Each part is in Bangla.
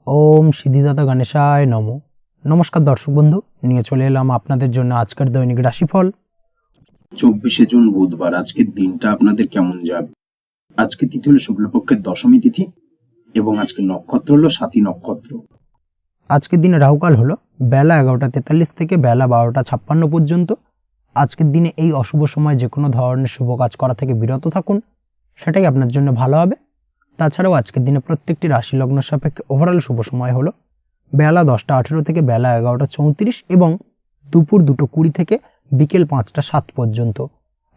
ওম সিদ্ধিদাতা গণেশায় নমো। নমস্কার দর্শক বন্ধু, নিয়ে চলে এলাম আপনাদের জন্য আজকের দৈনিক রাশিফল 24শে জুন বুধবার। আজকের দিনটা আপনাদের কেমন যাবে? আজকে তিথি হলো শুক্লপক্ষের দশমী তিথি এবং আজকে নক্ষত্র হলো স্বাতী নক্ষত্র। আজকের দিনে রাহুকাল হলো বেলা 11:43 থেকে বেলা 12:56 পর্যন্ত। আজকের দিনে এই অশুভ সময় যে কোনো ধরনের শুভ কাজ করা থেকে বিরত থাকুন, সেটাই আপনার জন্য ভালো হবে। তাছাড়াও আজকের দিনে প্রত্যেকটি রাশি লগ্ন সাপেক্ষে ওভারঅল শুভ সময় হলো বেলা 10:18 থেকে বেলা 11:34 এবং দুপুর 2:20 থেকে বিকেল 5:07 পর্যন্ত।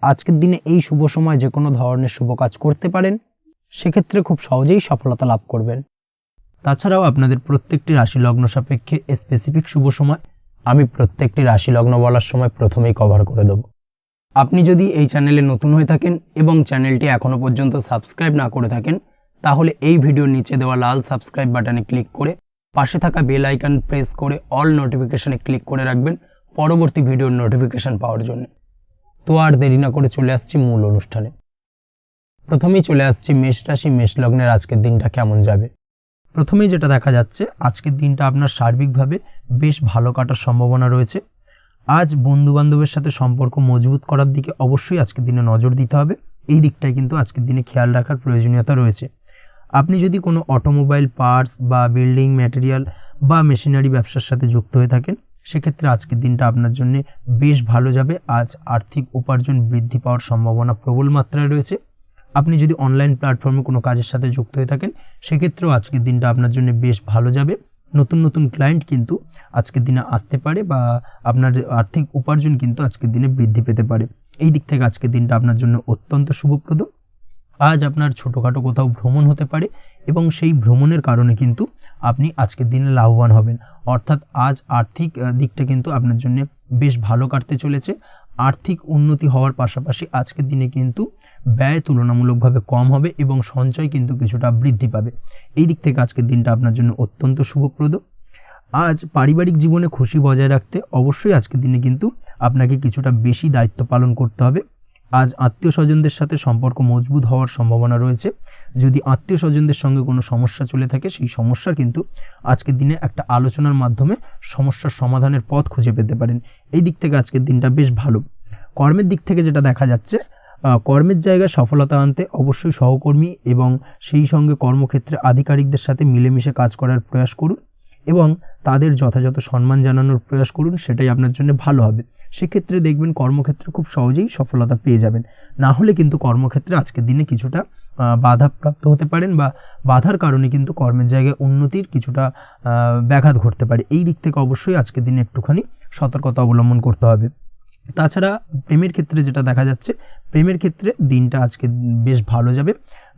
আজকের দিনে এই শুভ সময় যে কোনো ধরনের শুভ কাজ করতে পারেন, সেক্ষেত্রে খুব সহজেই সফলতা লাভ করবেন। তাছাড়াও আপনাদের প্রত্যেকটি রাশি লগ্ন সাপেক্ষে স্পেসিফিক শুভ সময় আমি প্রত্যেকটি রাশি লগ্ন বলার সময় প্রথমেই কভার করে দেব। আপনি যদি এই চ্যানেলে নতুন হয়ে থাকেন এবং চ্যানেলটি এখনো পর্যন্ত সাবস্ক্রাইব না করে থাকেন, তাহলে এই ভিডিওর নিচে দেওয়া লাল সাবস্ক্রাইব বাটনে ক্লিক করে পাশে থাকা বেল আইকন প্রেস করে অল নোটিফিকেশনে ক্লিক করে রাখবেন পরবর্তী ভিডিওর নোটিফিকেশন পাওয়ার জন্য। তো আর দেরি না করে চলে আসছি মূল অনুষ্ঠানে। প্রথমেই চলে আসছি মেষ রাশি মেষ লগ্নের আজকের দিনটা কেমন যাবে। প্রথমেই যেটা দেখা যাচ্ছে, আজকের দিনটা আপনার সার্বিকভাবে বেশ ভালো কাটার সম্ভাবনা রয়েছে। আজ বন্ধু বান্ধবের সাথে সম্পর্ক মজবুত করার দিকে অবশ্যই আজকের দিনে নজর দিতে হবে। এই দিকটাই কিন্তু আজকের দিনে খেয়াল রাখার প্রয়োজনীয়তা রয়েছে। আপনি যদি কোনো অটোমোবাইল পার্টস বা বিল্ডিং ম্যাটেরিয়াল বা মেশিনারি ব্যবসার সাথে যুক্ত হয়ে থাকেন, সেক্ষেত্রে আজকের দিনটা আপনার জন্য বেশ ভালো যাবে। আজ আর্থিক উপার্জন বৃদ্ধি পাওয়ার সম্ভাবনা প্রবল মাত্রায় রয়েছে। আপনি যদি অনলাইন প্ল্যাটফর্মে কোনো কাজের সাথে যুক্ত হয়ে থাকেন, সেক্ষেত্রেও আজকের দিনটা আপনার জন্য বেশ ভালো যাবে। নতুন নতুন ক্লায়েন্ট কিন্তু আজকের দিনে আসতে পারে বা আপনার আর্থিক উপার্জন কিন্তু আজকের দিনে বৃদ্ধি পেতে পারে। এই দিক থেকে আজকের দিনটা আপনার জন্য অত্যন্ত শুভপ্রদ। আজ আপনার ছোটোখাটো কোথাও ভ্রমণ হতে পারে এবং সেই ভ্রমণের কারণে কিন্তু আপনি আজকের দিনে লাভবান হবেন। অর্থাৎ আজ আর্থিক দিকটা কিন্তু আপনার জন্য বেশ ভালো কাটতে চলেছে। আর্থিক উন্নতি হওয়ার পাশাপাশি আজকের দিনে কিন্তু ব্যয় তুলনামূলকভাবে কম হবে এবং সঞ্চয় কিন্তু কিছুটা বৃদ্ধি পাবে। এই দিক থেকে আজকের দিনটা আপনার জন্য অত্যন্ত শুভপ্রদ। আজ পারিবারিক জীবনে খুশি বজায় রাখতে অবশ্যই আজকের দিনে কিন্তু আপনাকে কিছুটা বেশি দায়িত্ব পালন করতে হবে। আজ আত্মীয় স্বজনদের সাথে সম্পর্ক মজবুত হওয়ার সম্ভাবনা রয়েছে। যদি আত্মীয় স্বজনদের সঙ্গে কোনো সমস্যা চলে থাকে, সেই সমস্যার কিন্তু আজকের দিনে একটা আলোচনার মাধ্যমে সমস্যার সমাধানের পথ খুঁজে পেতে পারেন। এই দিক থেকে আজকের দিনটা বেশ ভালো। কর্মের দিক থেকে যেটা দেখা যাচ্ছে, কর্মের জায়গায় সফলতা আনতে অবশ্যই সহকর্মী এবং সেই সঙ্গে কর্মক্ষেত্রে আধিকারিকদের সাথে মিলেমিশে কাজ করার প্রয়াস করুন এবং তাদের যথাযথ সম্মান জানানোর প্রয়াস করুন, সেটাই আপনার জন্য ভালো হবে। সেক্ষেত্রে দেখবেন কর্মক্ষেত্রে খুব সহজেই সফলতা পেয়ে যাবেন। না হলে কিন্তু কর্মক্ষেত্রে আজকের দিনে কিছুটা বাধাপ্রাপ্ত হতে পারেন বা বাধার কারণে কিন্তু কর্মের জায়গায় উন্নতির কিছুটা ব্যাঘাত ঘটতে পারে। এই দিক থেকে অবশ্যই আজকের দিনে একটুখানি সতর্কতা অবলম্বন করতে হবে। তাছাড়া প্রেমের ক্ষেত্রে যেটা দেখা যাচ্ছে, প্রেমের ক্ষেত্রে দিনটা আজকে বেশ ভালো যাবে।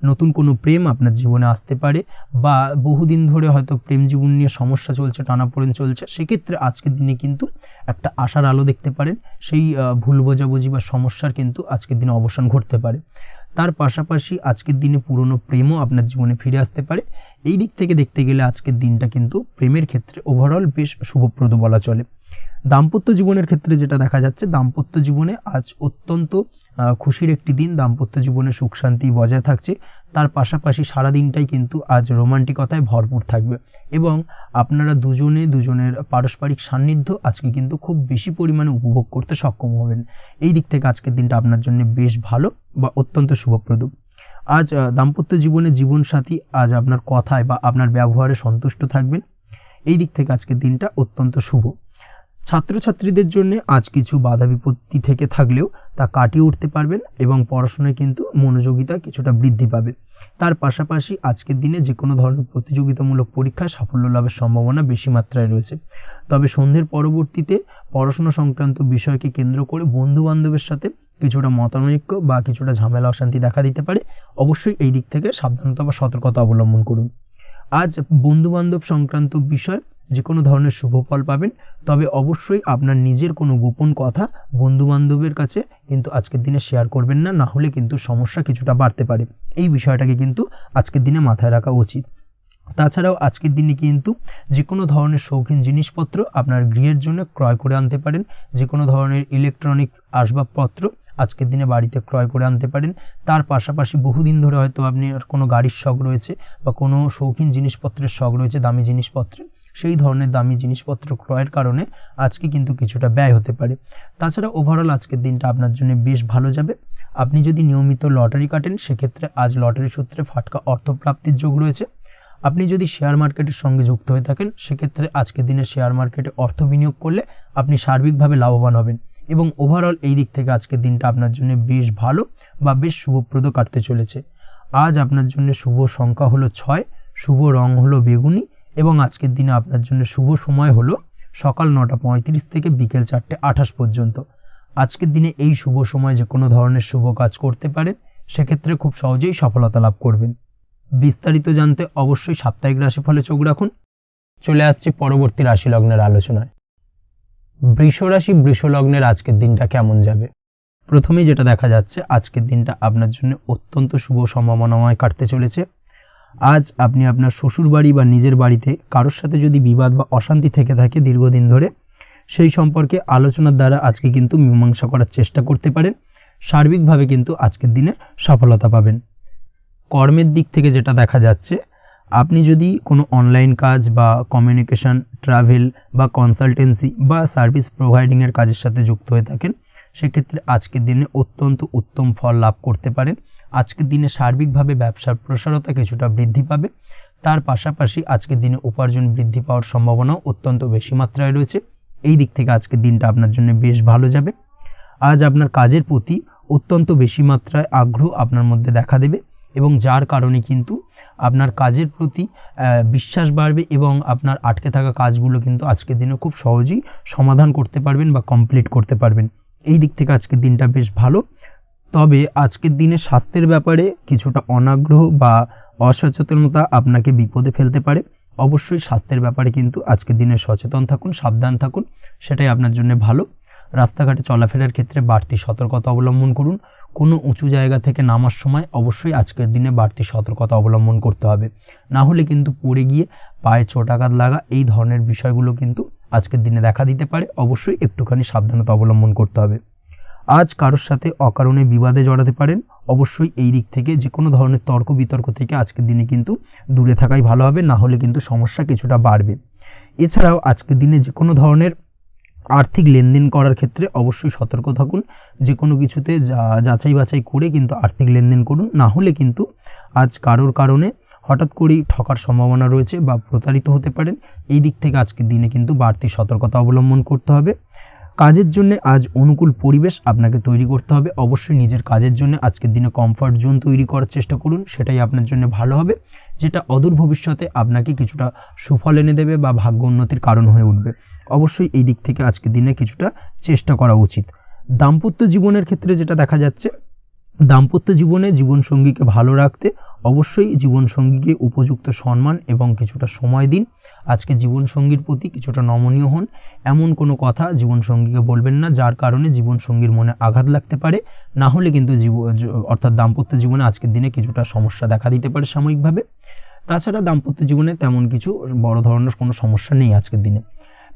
নতুন কোনো প্রেম আপনার জীবনে আসতে পারে বা বহুদিন ধরে হয়তো প্রেম জীবন নিয়ে সমস্যা চলছে, টানাপোড়েন চলছে, সেক্ষেত্রে আজকের দিনে কিন্তু একটা আশার আলো দেখতে পারেন। সেই ভুল বোঝাবুঝি বা সমস্যার কিন্তু আজকের দিনে অবসান ঘটতে পারে। তার পাশাপাশি আজকের দিনে পুরনো প্রেমও আপনার জীবনে ফিরে আসতে পারে। এই দিক থেকে দেখতে গেলে আজকের দিনটা কিন্তু প্রেমের ক্ষেত্রে ওভারঅল বেশ শুভপ্রদ বলা চলে। দাম্পত্য জীবনের ক্ষেত্রে যেটা দেখা যাচ্ছে, দাম্পত্য জীবনে আজ অত্যন্ত খুশির একটি দিন। দাম্পত্য জীবনে সুখ শান্তি বজায় থাকছে। তার পাশাপাশি সারা দিনটাই কিন্তু আজ রোমান্টিকতায় ভরপুর থাকবে এবং আপনারা দুজনের পারস্পরিক সান্নিধ্য আজকে কিন্তু খুব বেশি পরিমাণে উপভোগ করতে সক্ষম হবেন। এই দিক থেকে আজকের দিনটা আপনার জন্য বেশ ভালো বা অত্যন্ত শুভপ্রদ। আজ দাম্পত্য জীবনে জীবনসাথী আজ আপনার কথায় বা আপনার ব্যবহারে সন্তুষ্ট থাকবেন। এই দিক থেকে আজকের দিনটা অত্যন্ত শুভ। ছাত্রছাত্রীদের জন্য আজ কিছু বাধা বিপত্তি থেকে থাকলেও তা কাটিয়ে উঠতে পারবেন এবং পড়াশোনায় কিন্তু মনোযোগিতা কিছুটা বৃদ্ধি পাবে। তার পাশাপাশি আজকের দিনে যে কোনো ধরনের প্রতিযোগিতামূলক পরীক্ষায় সাফল্য লাভের সম্ভাবনা বেশি মাত্রায় রয়েছে। তবে সন্ধ্যের পরবর্তীতে পড়াশোনা সংক্রান্ত বিষয়কে কেন্দ্র করে বন্ধু বান্ধবের সাথে কিছুটা মতানৈক্য বা কিছুটা ঝামেলা অশান্তি দেখা দিতে পারে। অবশ্যই এই দিক থেকে সাবধানতা বা সতর্কতা অবলম্বন করুন। আজ বন্ধু বান্ধব সংক্রান্ত বিষয় যে কোনো ধরনের শুভ ফল পাবেন, তবে অবশ্যই আপনার নিজের কোনো গোপন কথা বন্ধু বান্ধবের কাছে কিন্তু আজকের দিনে শেয়ার করবেন না, না হলে কিন্তু সমস্যা কিছুটা বাড়তে পারে। এই বিষয়টাকে কিন্তু আজকের দিনে মাথায় রাখা উচিত। তাছাড়াও আজকের দিনে কিন্তু যে কোনো ধরনের শৌখিন জিনিসপত্র আপনার গৃহের জন্য ক্রয় করে আনতে পারেন। যে কোনো ধরনের ইলেকট্রনিক্স আসবাবপত্র আজকের দিনে বাড়িতে ক্রয় করে আনতে পারেন। তার পাশাপাশি বহুদিন ধরে হয়তো আপনি কোনো গাড়ির শখ রয়েছে বা কোনো শৌখিন জিনিসপত্রের শখ রয়েছে, দামি জিনিসপত্রের, সেই ধরনের দামি জিনিসপত্র ক্রয়ের কারণে আজকে কিন্তু কিছুটা ব্যয় হতে পারে। তাছাড়া ওভারঅল আজকের দিনটা আপনার জন্য বেশ ভালো যাবে। আপনি যদি নিয়মিত লটারি কাটেন সেক্ষেত্রে আজ লটারি সূত্রে ফাটকা অর্থপ্রাপ্তির যোগ রয়েছে। আপনি যদি শেয়ার মার্কেটের সঙ্গে যুক্ত হয়ে থাকেন সেক্ষেত্রে আজকের দিনে শেয়ার মার্কেটে অর্থ বিনিয়োগ করলে আপনি সার্বিকভাবে লাভবান হবেন এবং ওভারঅল এই দিক থেকে আজকের দিনটা আপনার জন্য বেশ ভালো বা বেশ শুভপ্রদ কাটতে চলেছে। আজ আপনার জন্য শুভ সংখ্যা হলো 6, শুভ রং হলো বেগুনি এবং আজকের দিনে আপনার জন্য শুভ সময় হলো সকাল 9:35 থেকে বিকেল 4:28 পর্যন্ত। আজকের দিনে এই শুভ সময় যে কোনো ধরনের শুভ কাজ করতে পারেন, সেক্ষেত্রে খুব সহজেই সফলতা লাভ করবেন। বিস্তারিত জানতে অবশ্যই সাপ্তাহিক রাশিফলে চোখ রাখুন। চলে আসছে পরবর্তী রাশি লগ্নের আলোচনায়। বৃষ রাশি, বৃষ লগ্নের আজকের দিনটা কেমন যাবে? প্রথমেই যেটা দেখা যাচ্ছে আজকের দিনটা আপনার জন্য অত্যন্ত শুভ সম্ভাবনাময় কাটতে চলেছে। আজ আপনি আপনার শ্বশুর বাড়ি বা নিজের বাড়িতে কারোর সাথে যদি বিবাদ বা অশান্তি থেকে থাকে দীর্ঘদিন ধরে, সেই সম্পর্কে আলোচনার দ্বারা আজকে কিন্তু মীমাংসা করার চেষ্টা করতে পারেন। সার্বিকভাবে কিন্তু আজকের দিনে সফলতা পাবেন। কর্মের দিক থেকে যেটা দেখা যাচ্ছে, আপনি যদি কোনো অনলাইন কাজ বা কমিউনিকেশন, ট্রাভেল বা কনসালটেন্সি বা সার্ভিস প্রোভাইডিংয়ের কাজের সাথে যুক্ত হয়ে থাকেন, সেক্ষেত্রে আজকের দিনে অত্যন্ত উত্তম ফল লাভ করতে পারেন। আজকের দিনে সার্বিকভাবে ব্যবসার প্রসারতা কিছুটা বৃদ্ধি পাবে। তার পাশাপাশি আজকের দিনে উপার্জন বৃদ্ধি পাওয়ার সম্ভাবনাও অত্যন্ত বেশি মাত্রায় রয়েছে। এই দিক থেকে আজকের দিনটা আপনার জন্য বেশ ভালো যাবে। আজ আপনার কাজের প্রতি অত্যন্ত বেশি মাত্রায় আগ্রহ আপনার মধ্যে দেখা দেবে এবং যার কারণে কিন্তু আপনার কাজের প্রতি বিশ্বাস বাড়বে এবং আপনার আটকে থাকা কাজগুলো কিন্তু আজকের দিনে খুব সহজেই সমাধান করতে পারবেন বা কমপ্লিট করতে পারবেন। এই দিক থেকে আজকের দিনটা বেশ ভালো। তবে আজকের দিনে স্বাস্থ্যের ব্যাপারে কিছুটা অনাগ্রহ বা অসচেতনতা আপনাকে বিপদে ফেলতে পারে। অবশ্যই স্বাস্থ্যের ব্যাপারে কিন্তু আজকের দিনে সচেতন থাকুন, সাবধান থাকুন, সেটাই আপনার জন্য ভালো। রাস্তাঘাটে চলাফেরার ক্ষেত্রে বাড়তি সতর্কতা অবলম্বন করুন। কোনো উঁচু জায়গা থেকে নামার সময় অবশ্যই আজকের দিনে বাড়তি সতর্কতা অবলম্বন করতে হবে, না হলে কিন্তু পড়ে গিয়ে পায়ে চোটাঘাত লাগা এই ধরনের বিষয়গুলো কিন্তু আজকের দিনে দেখা দিতে পারে। অবশ্যই একটুখানি সাবধানতা অবলম্বন করতে হবে। আজ কারোর সাথে অকারণে বিবাদে জড়াতে পারেন। অবশ্যই এই দিক থেকে যে কোনো ধরনের তর্ক বিতর্ক থেকে আজকের দিনে কিন্তু দূরে থাকাই ভালো হবে, না হলে কিন্তু সমস্যা কিছুটা বাড়বে। এছাড়াও আজকের দিনে যে কোনো ধরনের আর্থিক লেনদেন করার ক্ষেত্রে অবশ্যই সতর্ক থাকুন। যে কোনো কিছুতে যাচাই বাছাই করে কিন্তু আর্থিক লেনদেন করুন, না হলে কিন্তু আজ কারোর কারণে হঠাৎ করেই ঠকার সম্ভাবনা রয়েছে বা প্রতারিত হতে পারেন। এই দিক থেকে আজকের দিনে কিন্তু বাড়তি সতর্কতা অবলম্বন করতে হবে। কাজের জন্য আজ অনুকূল পরিবেশ আপনাকে তৈরি করতে হবে। অবশ্যই নিজের কাজের জন্য আজকের দিনে কমফর্ট জোন তৈরি করার চেষ্টা করুন, সেটাই আপনার জন্য ভালো হবে, যেটা অদূর ভবিষ্যতে আপনাকে কিছুটা সুফল এনে দেবে বা ভাগ্য উন্নতির কারণ হয়ে উঠবে। অবশ্যই এই দিক থেকে আজকের দিনে কিছুটা চেষ্টা করা উচিত। দাম্পত্য জীবনের ক্ষেত্রে যেটা দেখা যাচ্ছে, দাম্পত্য জীবনে জীবনসঙ্গীকে ভালো রাখতে অবশ্যই জীবনসঙ্গীকে উপযুক্ত সম্মান এবং কিছুটা সময় দিন। আজকে জীবনসঙ্গীর প্রতি কিছুটা নমনীয় হন। এমন কোনো কথা জীবনসঙ্গীকে বলবেন না যার কারণে জীবনসঙ্গীর মনে আঘাত লাগতে পারে, না হলে কিন্তু অর্থাৎ দাম্পত্য জীবনে আজকের দিনে কিছুটা সমস্যা দেখা দিতে পারে সাময়িকভাবে। তাছাড়া দাম্পত্য জীবনে তেমন কিছু বড় ধরনের কোনো সমস্যা নেই আজকের দিনে।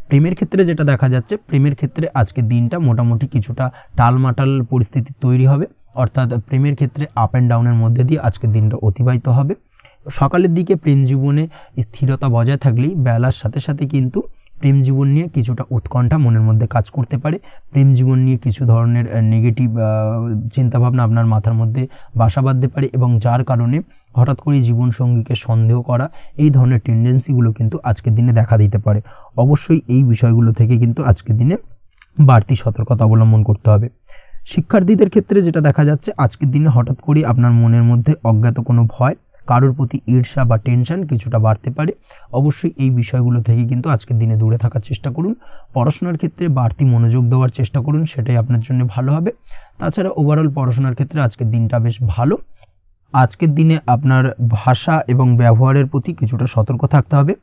প্রেমের ক্ষেত্রে যেটা দেখা যাচ্ছে, প্রেমের ক্ষেত্রে আজকের দিনটা মোটামুটি কিছুটা টালমাটাল পরিস্থিতি তৈরি হবে, অর্থাৎ প্রেমের ক্ষেত্রে আপ অ্যান্ড ডাউনের মধ্যে দিয়ে আজকের দিনটা অতিবাহিত হবে। সকালের দিকে প্রেম জীবনে স্থিরতা বজায় থাকলেই বেলার সাথে সাথে কিন্তু প্রেম জীবন নিয়ে কিছুটা উৎকণ্ঠা মনের মধ্যে কাজ করতে পারে। প্রেম জীবন নিয়ে কিছু ধরনের নেগেটিভ চিন্তাভাবনা আপনার মাথার মধ্যে বাসা বাঁধতে পারে এবং যার কারণে হঠাৎ করে জীবনসঙ্গীকে সন্দেহ করা এই ধরনের টেন্ডেন্সিগুলো কিন্তু আজকের দিনে দেখা দিতে পারে। অবশ্যই এই বিষয়গুলো থেকে কিন্তু আজকের দিনে বাড়তি সতর্কতা অবলম্বন করতে হবে। শিক্ষার্থীদের ক্ষেত্রে যেটা দেখা যাচ্ছে, আজকের দিনে হঠাৎ করে আপনার মনের মধ্যে অজ্ঞাত কোনো ভয়, কারোর প্রতি ঈর্ষা বা টেনশন কিছুটা বাড়তে পারে। অবশ্যই এই বিষয়গুলো থেকে কিন্তু আজকের দিনে দূরে থাকার চেষ্টা করুন। পড়াশোনার ক্ষেত্রে বাড়তি মনোযোগ দেওয়ার চেষ্টা করুন, সেটাই আপনার জন্য ভালো হবে। তাছাড়া ওভারঅল পড়াশোনার ক্ষেত্রে আজকের দিনটা বেশ ভালো। আজকের দিনে আপনার ভাষা এবং ব্যবহারের প্রতি কিছুটা সতর্ক থাকতে হবে,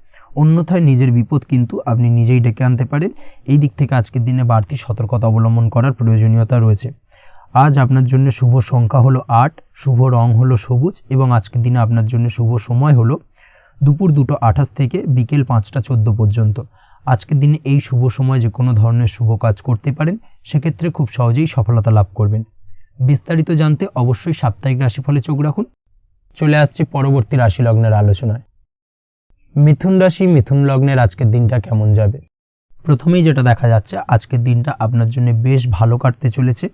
অন্যথায় নিজের বিপদ কিন্তু আপনি নিজেই ডেকে আনতে পারেন। এই দিক থেকে আজকের দিনে বাড়তি সতর্কতা অবলম্বন করার প্রয়োজনীয়তা রয়েছে। আজ আপনার জন্য শুভ সংখ্যা হলো 8, শুভ রং হলো সবুজ এবং আজকের দিনে আপনার জন্য শুভ সময় হলো দুপুর 2:28 থেকে বিকেল 5:14 পর্যন্ত। আজকের দিনে এই শুভ সময় যে কোনো ধরনের শুভ কাজ করতে পারেন, সেক্ষেত্রে খুব সহজেই সফলতা লাভ করবেন। বিস্তারিত জানতে অবশ্যই সাপ্তাহিক রাশিফলে চোখ রাখুন। চলে আসছি পরবর্তী রাশি লগ্নের আলোচনায়। মিথুন রাশি, মিথুন লগ্নের আজকের দিনটা কেমন যাবে? প্রথমেই যেটা দেখা যাচ্ছে, আজকের দিনটা আপনার জন্য বেশ ভালো কাটতে চলেছে।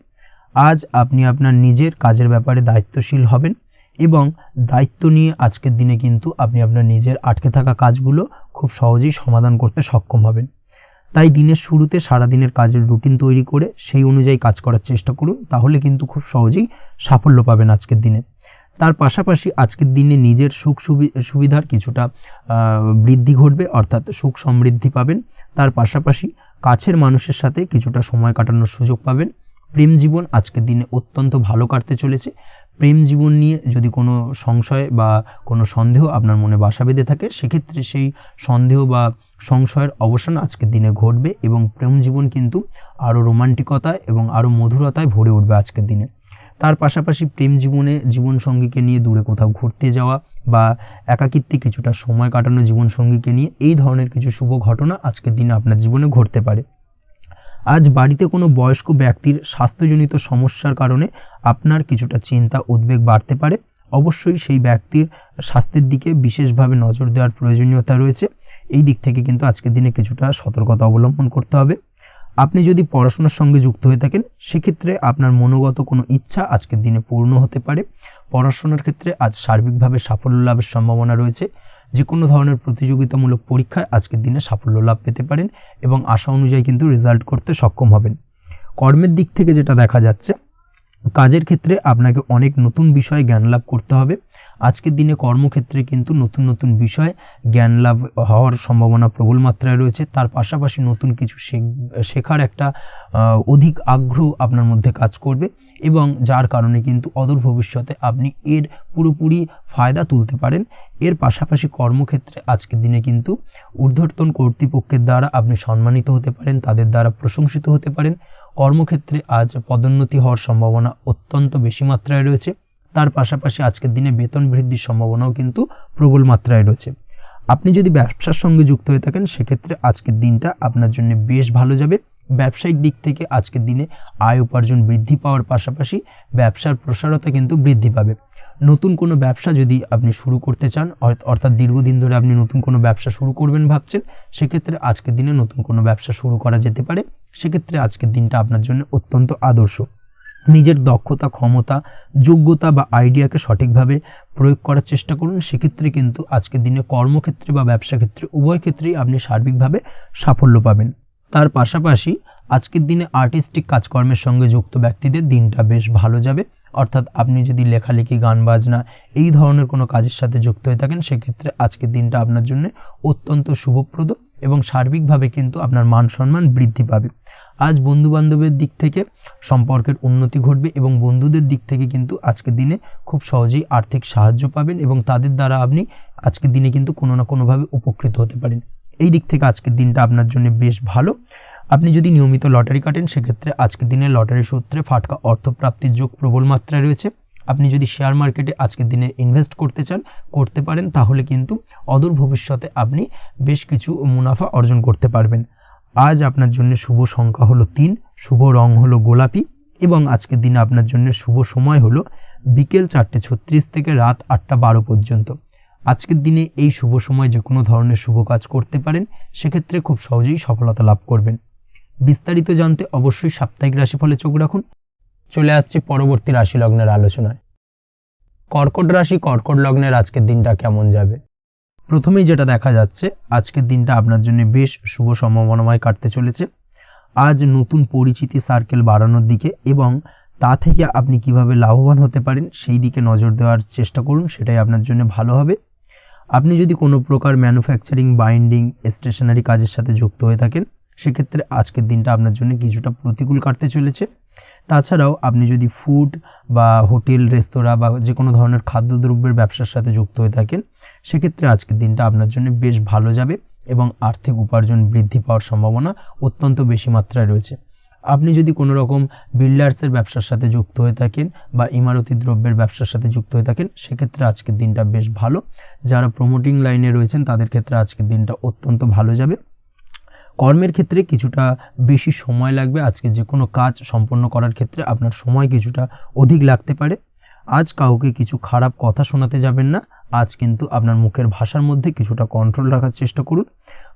আজ আপনি আপনার নিজের কাজের ব্যাপারে দায়িত্বশীল হবেন এবং দায়িত্ব নিয়ে আজকের দিনে কিন্তু আপনি আপনার নিজের আটকে থাকা কাজগুলো খুব সহজেই সমাধান করতে সক্ষম হবেন। তাই দিনের শুরুতে সারাদিনের কাজের রুটিন তৈরি করে সেই অনুযায়ী কাজ করার চেষ্টা করুন, তাহলে কিন্তু খুব সহজেই সাফল্য পাবেন আজকের দিনে। তার পাশাপাশি আজকের দিনে নিজের সুখ সুবিধার কিছুটা বৃদ্ধি ঘটবে, অর্থাৎ সুখ সমৃদ্ধি পাবেন। তার পাশাপাশি কাছের মানুষের সাথে কিছুটা সময় কাটানোর সুযোগ পাবেন। প্রেম জীবন আজকের দিনে অত্যন্ত ভালো কাটতে চলেছে। প্রেম জীবন নিয়ে যদি কোনো সংশয় বা কোনো সন্দেহ আপনার মনে বাসা বেঁধে থাকে, সেক্ষেত্রে সেই সন্দেহ বা সংশয়ের অবসান আজকের দিনে ঘটবে এবং প্রেম জীবন কিন্তু আরও রোমান্টিকতায় এবং আরও মধুরতায় ভরে উঠবে আজকের দিনে। তার পাশাপাশি প্রেম জীবনে জীবনসঙ্গীকে নিয়ে দূরে কোথাও ঘুরতে যাওয়া বা একাকিত্বে কিছুটা সময় কাটানো জীবনসঙ্গীকে নিয়ে, এই ধরনের কিছু শুভ ঘটনা আজকের দিনে আপনার জীবনে ঘটতে পারে। আজ বাড়িতে কোনো বয়স্ক ব্যক্তির স্বাস্থ্যজনিত সমস্যার কারণে আপনার কিছুটা চিন্তা উদ্বেগ বাড়তে পারে। অবশ্যই সেই ব্যক্তির স্বাস্থ্যের দিকে বিশেষভাবে নজর দেওয়ার প্রয়োজনীয়তা রয়েছে। এই দিক থেকে কিন্তু আজকের দিনে কিছুটা সতর্কতা অবলম্বন করতে হবে। আপনি যদি পড়াশোনার সঙ্গে যুক্ত হয়ে থাকেন, সেক্ষেত্রে আপনার মনোগত কোনো ইচ্ছা আজকের দিনে পূর্ণ হতে পারে। পড়াশোনার ক্ষেত্রে আজ সার্বিকভাবে সাফল্য লাভের সম্ভাবনা রয়েছে। যে কোনো ধরনের প্রতিযোগিতামূলক পরীক্ষায় আজকের দিনে সাফল্য লাভ পেতে পারেন এবং আশা অনুযায়ী কিন্তু রেজাল্ট করতে সক্ষম হবেন। কর্মের দিক থেকে যেটা দেখা যাচ্ছে, কাজের ক্ষেত্রে আপনাকে অনেক নতুন বিষয়ে জ্ঞান লাভ করতে হবে। আজকের দিনে কর্মক্ষেত্রে কিন্তু নতুন নতুন বিষয় জ্ঞান লাভ হওয়ার সম্ভাবনা প্রবল মাত্রায় রয়েছে। তার পাশাপাশি নতুন কিছু শেখার একটা অধিক আগ্রহ আপনার মধ্যে কাজ করবে এবং যার কারণে কিন্তু অদূর ভবিষ্যতে আপনি এর পুরোপুরি ফায়দা তুলতে পারেন। এর পাশাপাশি কর্মক্ষেত্রে আজকের দিনে কিন্তু ঊর্ধ্বতন কর্তৃপক্ষের দ্বারা আপনি সম্মানিত হতে পারেন, তাদের দ্বারা প্রশংসিত হতে পারেন। কর্মক্ষেত্রে আজ পদোন্নতি হওয়ার সম্ভাবনা অত্যন্ত বেশি মাত্রায় রয়েছে। তার পাশাপাশি আজকের দিনে বেতন বৃদ্ধির সম্ভাবনাও কিন্তু প্রবল মাত্রায় রয়েছে। আপনি যদি ব্যবসার সঙ্গে যুক্ত হয়ে থাকেন, সেক্ষেত্রে আজকের দিনটা আপনার জন্য বেশ ভালো যাবে। ব্যবসায়িক দিক থেকে আজকের দিনে আয় উপার্জন বৃদ্ধি পাওয়ার পাশাপাশি ব্যবসার প্রসারতা কিন্তু বৃদ্ধি পাবে। নতুন কোনো ব্যবসা যদি আপনি শুরু করতে চান, অর্থাৎ দীর্ঘদিন ধরে আপনি নতুন কোনো ব্যবসা শুরু করবেন ভাবছেন, সেক্ষেত্রে আজকের দিনে নতুন কোনো ব্যবসা শুরু করা যেতে পারে। সেক্ষেত্রে আজকের দিনটা আপনার জন্য অত্যন্ত আদর্শ। নিজের দক্ষতা, ক্ষমতা, যোগ্যতা বা আইডিয়াকে সঠিকভাবে প্রয়োগ করার চেষ্টা করুন। সেক্ষেত্রে কিন্তু আজকের দিনে কর্মক্ষেত্রে বা ব্যবসা ক্ষেত্রে উভয় ক্ষেত্রেই আপনি সার্বিকভাবে সাফল্য পাবেন। তার পাশাপাশি আজকের দিনে আর্টিস্টিক কাজকর্মের সঙ্গে যুক্ত ব্যক্তিদের দিনটা বেশ ভালো যাবে। অর্থাৎ আপনি যদি লেখালেখি, গান বাজনা এই ধরনের কোনো কাজের সাথে যুক্ত হয়ে থাকেন, সেক্ষেত্রে আজকের দিনটা আপনার জন্য অত্যন্ত শুভপ্রদ এবং সার্বিকভাবে কিন্তু আপনার মান সম্মান বৃদ্ধি পাবে। আজ বন্ধু বান্ধবের দিক থেকে সম্পর্কের উন্নতি ঘটবে এবং বন্ধুদের দিক থেকে কিন্তু আজকের দিনে খুব সহজেই আর্থিক সাহায্য পাবেন এবং তাদের দ্বারা আপনি আজকের দিনে কিন্তু কোনো না কোনোভাবে উপকৃত হতে পারেন। এই দিক থেকে আজকের দিনটা আপনার জন্য বেশ ভালো। আপনি যদি নিয়মিত লটারি কাটেন, সেক্ষেত্রে আজকের দিনে লটারি সূত্রে ফাটকা অর্থপ্রাপ্তির যোগ প্রবল মাত্রায় রয়েছে। আপনি যদি শেয়ার মার্কেটে আজকের দিনে ইনভেস্ট করতে চান, করতে পারেন, তাহলে কিন্তু অদূর ভবিষ্যতে আপনি বেশ কিছু মুনাফা অর্জন করতে পারবেন। আজ আপনার জন্য শুভ সংখ্যা হলো 3, শুভ রং হলো গোলাপি এবং আজকের দিনে আপনার জন্য শুভ সময় হলো বিকেল 4:36 থেকে রাত 8:12 পর্যন্ত। আজকের দিনে এই শুভ সময় যে কোনো ধরনের শুভ কাজ করতে পারেন, সেক্ষেত্রে খুব সহজেই সফলতা লাভ করবেন। বিস্তারিত জানতে অবশ্যই সাপ্তাহিক রাশিফলে চোখ রাখুন। চলে আসছি পরবর্তী রাশি লগ্নের আলোচনায়। কর্কট রাশি, কর্কট লগ্নের আজকের দিনটা কেমন যাবে? প্রথমেই যেটা দেখা যাচ্ছে, আজকের দিনটা আপনার জন্য বেশ শুভ সম্ভাবনাময় কাটতে চলেছে। আজ নতুন পরিচিতি সার্কেল বাড়ানোর দিকে এবং তা থেকে আপনি কিভাবে লাভবান হতে পারেন সেই দিকে নজর দেওয়ার চেষ্টা করুন, সেটাই আপনার জন্য ভালো হবে। আপনি যদি কোনো প্রকার ম্যানুফ্যাকচারিং, বাইন্ডিং, স্টেশনারি কাজের সাথে যুক্ত হয়ে থাকেন, সেক্ষেত্রে আজকের দিনটা আপনার জন্য কিছুটা প্রতিকূল কাটতে চলেছে। তাছাড়াও আপনি যদি ফুড বা হোটেল, রেস্তোরাঁ বা যে কোনো ধরনের খাদ্যদ্রব্যের ব্যবসার সাথে যুক্ত হয়ে থাকেন, সেক্ষেত্রে আজকের দিনটা আপনার জন্য বেশ ভালো যাবে এবং আর্থিক উপার্জন বৃদ্ধি পাওয়ার সম্ভাবনা অত্যন্ত বেশি মাত্রায় রয়েছে। আপনি যদি কোনো রকম বিল্ডার্সের ব্যবসার সাথে যুক্ত হয়ে থাকেন বা ইমারতি দ্রব্যের ব্যবসার সাথে যুক্ত হয়ে থাকেন, সেক্ষেত্রে আজকের দিনটা বেশ ভালো। যারা প্রমোটিং লাইনে রয়েছেন, তাদের ক্ষেত্রে আজকের দিনটা অত্যন্ত ভালো যাবে। কর্মের ক্ষেত্রে কিছুটা বেশি সময় লাগবে। আজকে যে কোনো কাজ সম্পন্ন করার ক্ষেত্রে আপনার সময় কিছুটা অধিক লাগতে পারে। আজ কাউকে কিছু খারাপ কথা শোনাতে যাবেন না। আজ কিন্তু আপনার মুখের ভাষার মধ্যে কিছুটা কন্ট্রোল রাখার চেষ্টা করুন।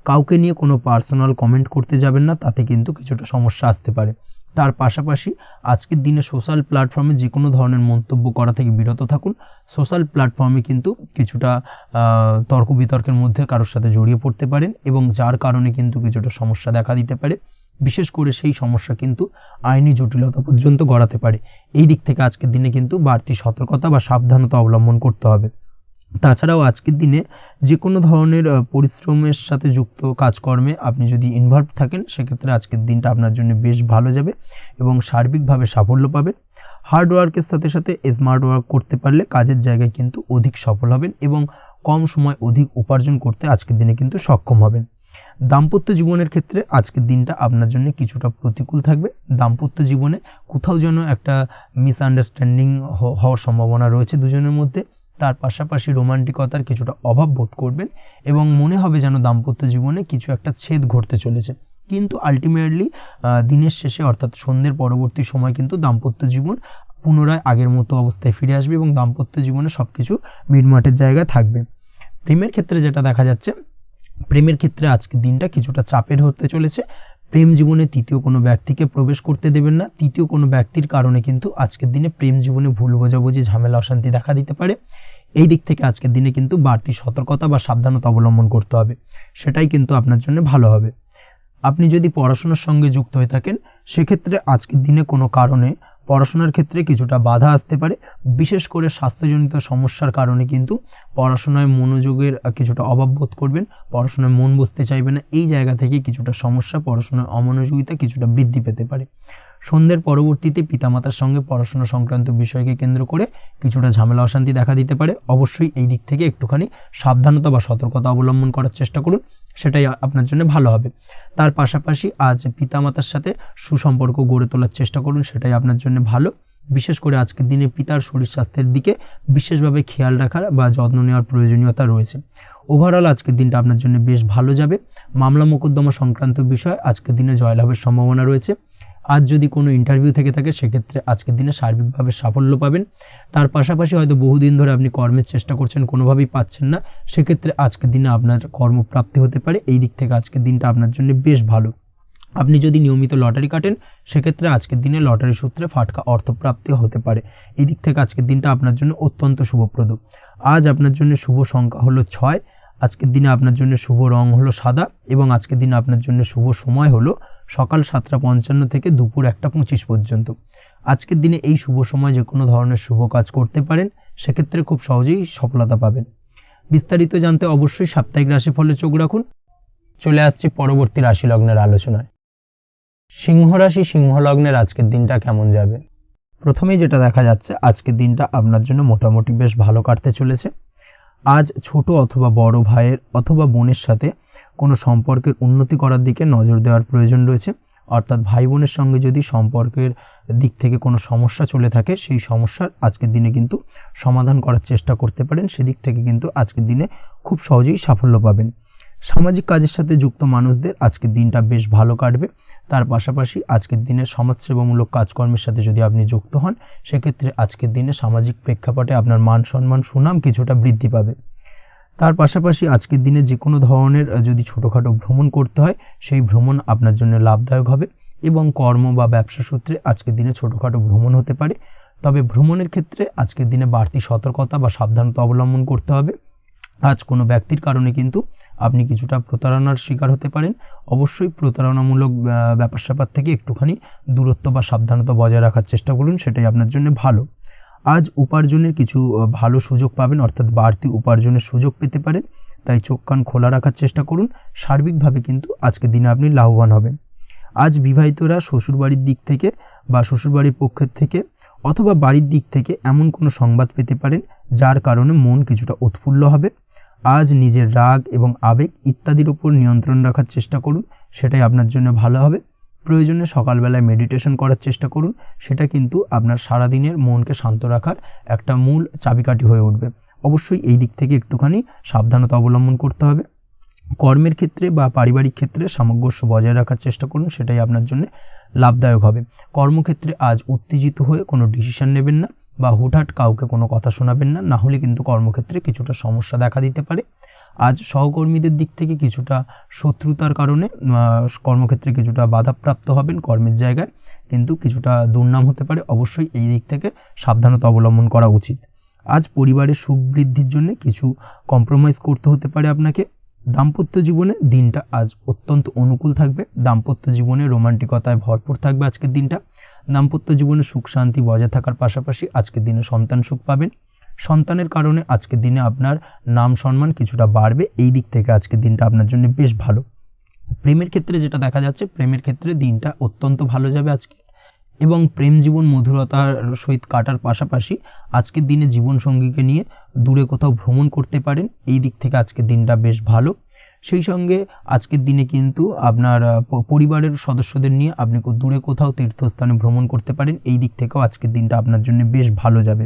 কাউকে নিয়ে কোনো পার্সোনাল কমেন্ট করতে যাবেন না, তাতে কিন্তু কিছুটা সমস্যা আসতে পারে। তার পাশাপাশি আজকের দিনে সোশ্যাল প্ল্যাটফর্মে যে কোনো ধরনের মন্তব্য করা থেকে বিরত থাকুন। সোশ্যাল প্ল্যাটফর্মে কিন্তু কিছুটা তর্ক বিতর্কের মধ্যে কারোর সাথে জড়িয়ে পড়তে পারেন এবং যার কারণে কিন্তু কিছুটা সমস্যা দেখা দিতে পারে। বিশেষ করে সেই সমস্যা কিন্তু আইনি জটিলতা পর্যন্ত গড়াতে পারে। এই দিক থেকে আজকের দিনে কিন্তু বাড়তি সতর্কতা বা সাবধানতা অবলম্বন করতে হবে। তাছাড়াও আজকের দিনে যে কোনো ধরনের পরিশ্রমের সাথে যুক্ত কাজকর্মে আপনি যদি ইনভলভ থাকেন, সেক্ষেত্রে আজকের দিনটা আপনার জন্য বেশ ভালো যাবে এবং সার্বিকভাবে সাফল্য পাবেন। হার্ড ওয়ার্কের সাথে সাথে স্মার্ট ওয়ার্ক করতে পারলে কাজের জায়গায় কিন্তু অধিক সফল হবেন এবং কম সময় অধিক উপার্জন করতে আজকের দিনে কিন্তু সক্ষম হবেন। দাম্পত্য জীবনের ক্ষেত্রে আজকের দিনটা আপনার জন্য কিছুটা প্রতিকূল থাকবে। দাম্পত্য জীবনে কোথাও যেন একটা মিসআন্ডারস্ট্যান্ডিং হওয়ার সম্ভাবনা রয়েছে দুজনের মধ্যে। তার পাশাপাশি রোমান্টিকতার কিছুটা অভাব বোধ করবেন এবং মনে হবে যেন দাম্পত্য জীবনে কিছু একটা ছেদ ঘটতে চলেছে। কিন্তু আলটিমেটলি দিনের শেষে অর্থাৎ সন্ধ্যের পরবর্তী সময় কিন্তু দাম্পত্য জীবন পুনরায় আগের মতো অবস্থায় ফিরে আসবে এবং দাম্পত্য জীবনে সবকিছু মিটমাটের জায়গায় থাকবে। প্রেমের ক্ষেত্রে যেটা দেখা যাচ্ছে, প্রেমের ক্ষেত্রে আজকের দিনটা কিছুটা চাপের হতে চলেছে। প্রেম জীবনে তৃতীয় কোনো ব্যক্তিকে প্রবেশ করতে দেবেন না। তৃতীয় কোনো ব্যক্তির কারণে কিন্তু আজকের দিনে প্রেম জীবনে ভুল বোঝাবুঝি, ঝামেলা, অশান্তি দেখা দিতে পারে। এই দিক থেকে আজকের দিনে কিন্তু বাড়তি সতর্কতা বা সাবধানতা অবলম্বন করতে হবে, সেটাই কিন্তু আপনার জন্য ভালো হবে। আপনি যদি পড়াশোনার সঙ্গে যুক্ত হয়ে থাকেন, সেক্ষেত্রে আজকের দিনে কোনো কারণে পড়াশোনার ক্ষেত্রে কিছুটা বাধা আসতে পারে। বিশেষ করে স্বাস্থ্যজনিত সমস্যার কারণে কিন্তু পড়াশোনায় মনোযোগের কিছুটা অভাব বোধ করবেন, পড়াশোনায় মন বসতে চাইবে না। এই জায়গা থেকে কিছুটা সমস্যা, পড়াশোনার অমনোযোগিতা কিছুটা বৃদ্ধি পেতে পারে। সন্ধ্যের পরবর্তীতে পিতামাতার সঙ্গে পড়াশোনা সংক্রান্ত বিষয়কে কেন্দ্র করে কিছুটা ঝামেলা, অশান্তি দেখা দিতে পারে। অবশ্যই এই দিক থেকে একটুখানি সাবধানতা বা সতর্কতা অবলম্বন করার চেষ্টা করুন, সেটাই আপনার জন্য ভালো হবে। তার পাশাপাশি আজ পিতামাতার সাথে সুসম্পর্ক গড়ে তোলার চেষ্টা করুন, সেটাই আপনার জন্য ভালো। বিশেষ করে আজকের দিনে পিতার শরীর স্বাস্থ্যের দিকে বিশেষভাবে খেয়াল রাখার বা যত্ন নেওয়ার প্রয়োজনীয়তা রয়েছে। ওভারঅল আজকের দিনটা আপনার জন্য বেশ ভালো যাবে। মামলা মোকদ্দমা সংক্রান্ত বিষয় আজকের দিনে জয়লাভের সম্ভাবনা রয়েছে। আজ যদি কোনো ইন্টারভিউ থেকে থাকে, সেক্ষেত্রে আজকের দিনে সার্বিকভাবে সাফল্য পাবেন। তার পাশাপাশি হয়তো বহুদিন ধরে আপনি কর্মের চেষ্টা করছেন, কোনোভাবেই পাচ্ছেন না, সেক্ষেত্রে আজকের দিনে আপনার কর্মপ্রাপ্তি হতে পারে। এই দিক থেকে আজকের দিনটা আপনার জন্য বেশ ভালো। আপনি যদি নিয়মিত লটারি কাটেন, সেক্ষেত্রে আজকের দিনে লটারি সূত্রে ফাটকা অর্থপ্রাপ্তি হতে পারে। এই দিক থেকে আজকের দিনটা আপনার জন্য অত্যন্ত শুভপ্রদ। আজ আপনার জন্য শুভ সংখ্যা হলো 6। আজকের দিনে আপনার জন্য শুভ রং হলো সাদা এবং আজকের দিনে আপনার জন্য শুভ সময় হলো সকাল 7:55 থেকে দুপুর 1:25 পর্যন্ত। আজকের দিনে এই শুভ সময় যে কোনো ধরনের শুভ কাজ করতে পারেন, সেক্ষেত্রে খুব সহজেই সফলতা পাবেন। বিস্তারিত জানতে অবশ্যই সাপ্তাহিক রাশিফলে চোখ রাখুন। চলে আসছি পরবর্তী রাশি লগ্নের আলোচনায়। সিংহ রাশি, সিংহ লগ্নের আজকের দিনটা কেমন যাবে? প্রথমেই যেটা দেখা যাচ্ছে, আজকের দিনটা আপনার জন্য মোটামুটি বেশ ভালো কাটতে চলেছে। আজ ছোট অথবা বড় ভাইয়ের অথবা বোনের সাথে কোনো সম্পর্কের উন্নতি করার দিকে নজর দেওয়ার প্রয়োজন রয়েছে। অর্থাৎ ভাই বোনের সঙ্গে যদি সম্পর্কের দিক থেকে কোনো সমস্যা চলে থাকে, সেই সমস্যার আজকের দিনে কিন্তু সমাধান করার চেষ্টা করতে পারেন। সেদিক থেকে কিন্তু আজকের দিনে খুব সহজেই সাফল্য পাবেন। সামাজিক কাজের সাথে যুক্ত মানুষদের আজকের দিনটা বেশ ভালো কাটবে। তার পাশাপাশি আজকের দিনে সমাজসেবামূলক কাজকর্মের সাথে যদি আপনি যুক্ত হন, সেক্ষেত্রে আজকের দিনে সামাজিক প্রেক্ষাপটে আপনার মান সম্মান, সুনাম কিছুটা বৃদ্ধি পাবে। তার পাশাপাশি আজকের দিনে যে কোনো ধরনের যদি ছোটোখাটো ভ্রমণ করতে হয়, সেই ভ্রমণ আপনার জন্য লাভদায়ক হবে এবং কর্ম বা ব্যবসা সূত্রে আজকের দিনে ছোটোখাটো ভ্রমণ হতে পারে। তবে ভ্রমণের ক্ষেত্রে আজকের দিনে বাড়তি সতর্কতা বা সাবধানতা অবলম্বন করতে হবে। আজ কোনো ব্যক্তির কারণে কিন্তু আপনি কিছুটা প্রতারণার শিকার হতে পারেন। অবশ্যই প্রতারণামূলক ব্যাপার স্যাপার থেকে একটুখানি দূরত্ব বা সাবধানতা বজায় রাখার চেষ্টা করুন, সেটাই আপনার জন্য ভালো। আজ উপার্জনের কিছু ভালো সুযোগ পাবেন, অর্থাৎ বাড়তি উপার্জনের সুযোগ পেতে পারেন, তাই চোখ কান খোলা রাখার চেষ্টা করুন। সার্বিকভাবে কিন্তু আজকের দিনে আপনি লাভবান হবেন। আজ বিবাহিতরা শ্বশুরবাড়ির দিক থেকে বা শ্বশুরবাড়ির পক্ষের থেকে অথবা বাড়ির দিক থেকে এমন কোনো সংবাদ পেতে পারেন, যার কারণে মন কিছুটা উৎফুল্ল হবে। আজ নিজের রাগ এবং আবেগ ইত্যাদির উপর নিয়ন্ত্রণ রাখার চেষ্টা করুন, সেটাই আপনার জন্য ভালো হবে। প্রয়োজনে সকালবেলায় মেডিটেশন করার চেষ্টা করুন, সেটা কিন্তু আপনার সারাদিনের মনকে শান্ত রাখার একটা মূল চাবিকাঠি হয়ে উঠবে। অবশ্যই এই দিক থেকে একটুখানি সাবধানতা অবলম্বন করতে হবে। কর্মের ক্ষেত্রে বা পারিবারিক ক্ষেত্রে সামঞ্জস্য বজায় রাখার চেষ্টা করুন, সেটাই আপনার জন্য লাভদায়ক হবে। কর্মক্ষেত্রে আজ উত্তেজিত হয়ে কোনো ডিসিশন নেবেন না বা হুটহাট কাউকে কোনো কথা শোনাবেন না, না হলে কিন্তু কর্মক্ষেত্রে কিছুটা সমস্যা দেখা দিতে পারে। আজ সহকর্মীদের দিক থেকে কিছুটা শত্রুতার কারণে কর্মক্ষেত্রে কিছুটা বাধাপ্রাপ্ত হবেন, কর্মের জায়গায় কিন্তু কিছুটা দুর্নাম হতে পারে। অবশ্যই এই দিক থেকে সাবধানতা অবলম্বন করা উচিত। আজ পরিবারের সুখ বৃদ্ধির জন্য কিছু কম্প্রোমাইজ করতে হতে পারে আপনাকে। দাম্পত্য জীবনে দিনটা আজ অত্যন্ত অনুকূল থাকবে। দাম্পত্য জীবনে রোমান্টিকতায় ভরপুর থাকবে আজকের দিনটা। দাম্পত্য জীবনে সুখ শান্তি বজায় থাকার পাশাপাশি আজকের দিনে সন্তান সুখ পাবেন। সন্তানের কারণে আজকের দিনে আপনার নাম সম্মান কিছুটা বাড়বে। এই দিক থেকে আজকের দিনটা আপনার জন্য বেশ ভালো। প্রেমের ক্ষেত্রে যেটা দেখা যাচ্ছে, প্রেমের ক্ষেত্রে দিনটা অত্যন্ত ভালো যাবে আজকে, এবং প্রেম জীবন মধুরতার সহিত কাটার পাশাপাশি আজকের দিনে জীবনসঙ্গীকে নিয়ে দূরে কোথাও ভ্রমণ করতে পারেন। এই দিক থেকে আজকের দিনটা বেশ ভালো। সেই সঙ্গে আজকের দিনে কিন্তু আপনার পরিবারের সদস্যদের নিয়ে আপনি দূরে কোথাও তীর্থস্থানে ভ্রমণ করতে পারেন। এই দিক থেকেও আজকের দিনটা আপনার জন্য বেশ ভালো যাবে।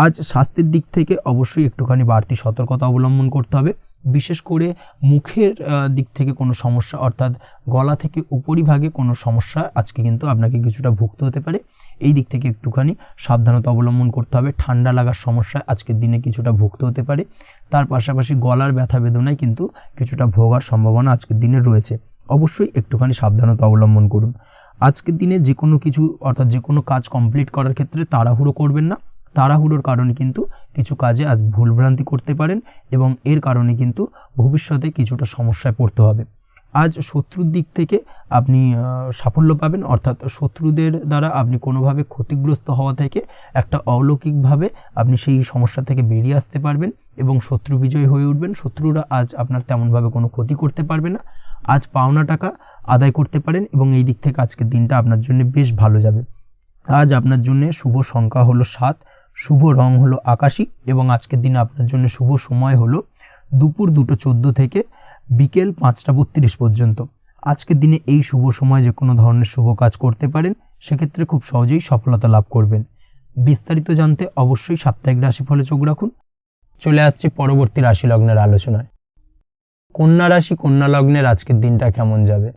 আজ স্বাস্থ্যের দিক থেকে অবশ্যই একটুখানি বাড়তি সতর্কতা অবলম্বন করতে হবে। বিশেষ করে মুখের দিক থেকে কোনো সমস্যা, অর্থাৎ গলা থেকে উপরিভাগে কোনো সমস্যা আজকে কিন্তু আপনাকে কিছুটা ভুগতে হতে পারে। এই দিক থেকে একটুখানি সাবধানতা অবলম্বন করতে হবে। ঠান্ডা লাগার সমস্যা আজকের দিনে কিছুটা ভুগতে হতে পারে। তার পাশাপাশি গলার ব্যথা বেদনায় কিন্তু কিছুটা ভোগার সম্ভাবনা আজকের দিনে রয়েছে। অবশ্যই একটুখানি সাবধানতা অবলম্বন করুন। আজকের দিনে যে কোনো কিছু, অর্থাৎ যে কোনো কাজ কমপ্লিট করার ক্ষেত্রে তাড়াহুড়ো করবেন না। তাড়াহুড়োর কারণে কিন্তু কিছু কাজে আজ ভুলভ্রান্তি করতে পারেন এবং এর কারণে কিন্তু ভবিষ্যতে কিছুটা সমস্যায় পড়তে হবে। আজ শত্রুর দিক থেকে আপনি সাফল্য পাবেন, অর্থাৎ শত্রুদের দ্বারা আপনি কোনোভাবে ক্ষতিগ্রস্ত হওয়া থেকে একটা অলৌকিকভাবে আপনি সেই সমস্যা থেকে বেরিয়ে আসতে পারবেন এবং শত্রু বিজয়ী হয়ে উঠবেন। শত্রুরা আজ আপনার তেমনভাবে কোনো ক্ষতি করতে পারবে না। আজ পাওনা টাকা আদায় করতে পারেন এবং এই দিক থেকে আজকের দিনটা আপনার জন্য বেশ ভালো যাবে। আজ আপনার জন্য শুভ সংখ্যা হলো 7, শুভ রং হলো আকাশী এবং আজকের দিনে আপনার জন্য শুভ সময় হলো দুপুর 2:14 থেকে বিকেল 5:32 পর্যন্ত। আজকের দিনে এই শুভ সময় যে কোনো ধরনের শুভ কাজ করতে পারেন, সেক্ষেত্রে খুব সহজেই সফলতা লাভ করবেন। বিস্তারিত জানতে অবশ্যই সাপ্তাহিক রাশিফলে চোখ রাখুন। চলে আসছে পরবর্তী রাশি লগ্নের আলোচনায়। কন্যা রাশি, কন্যা লগ্নের আজকের দিনটা কেমন যাবে?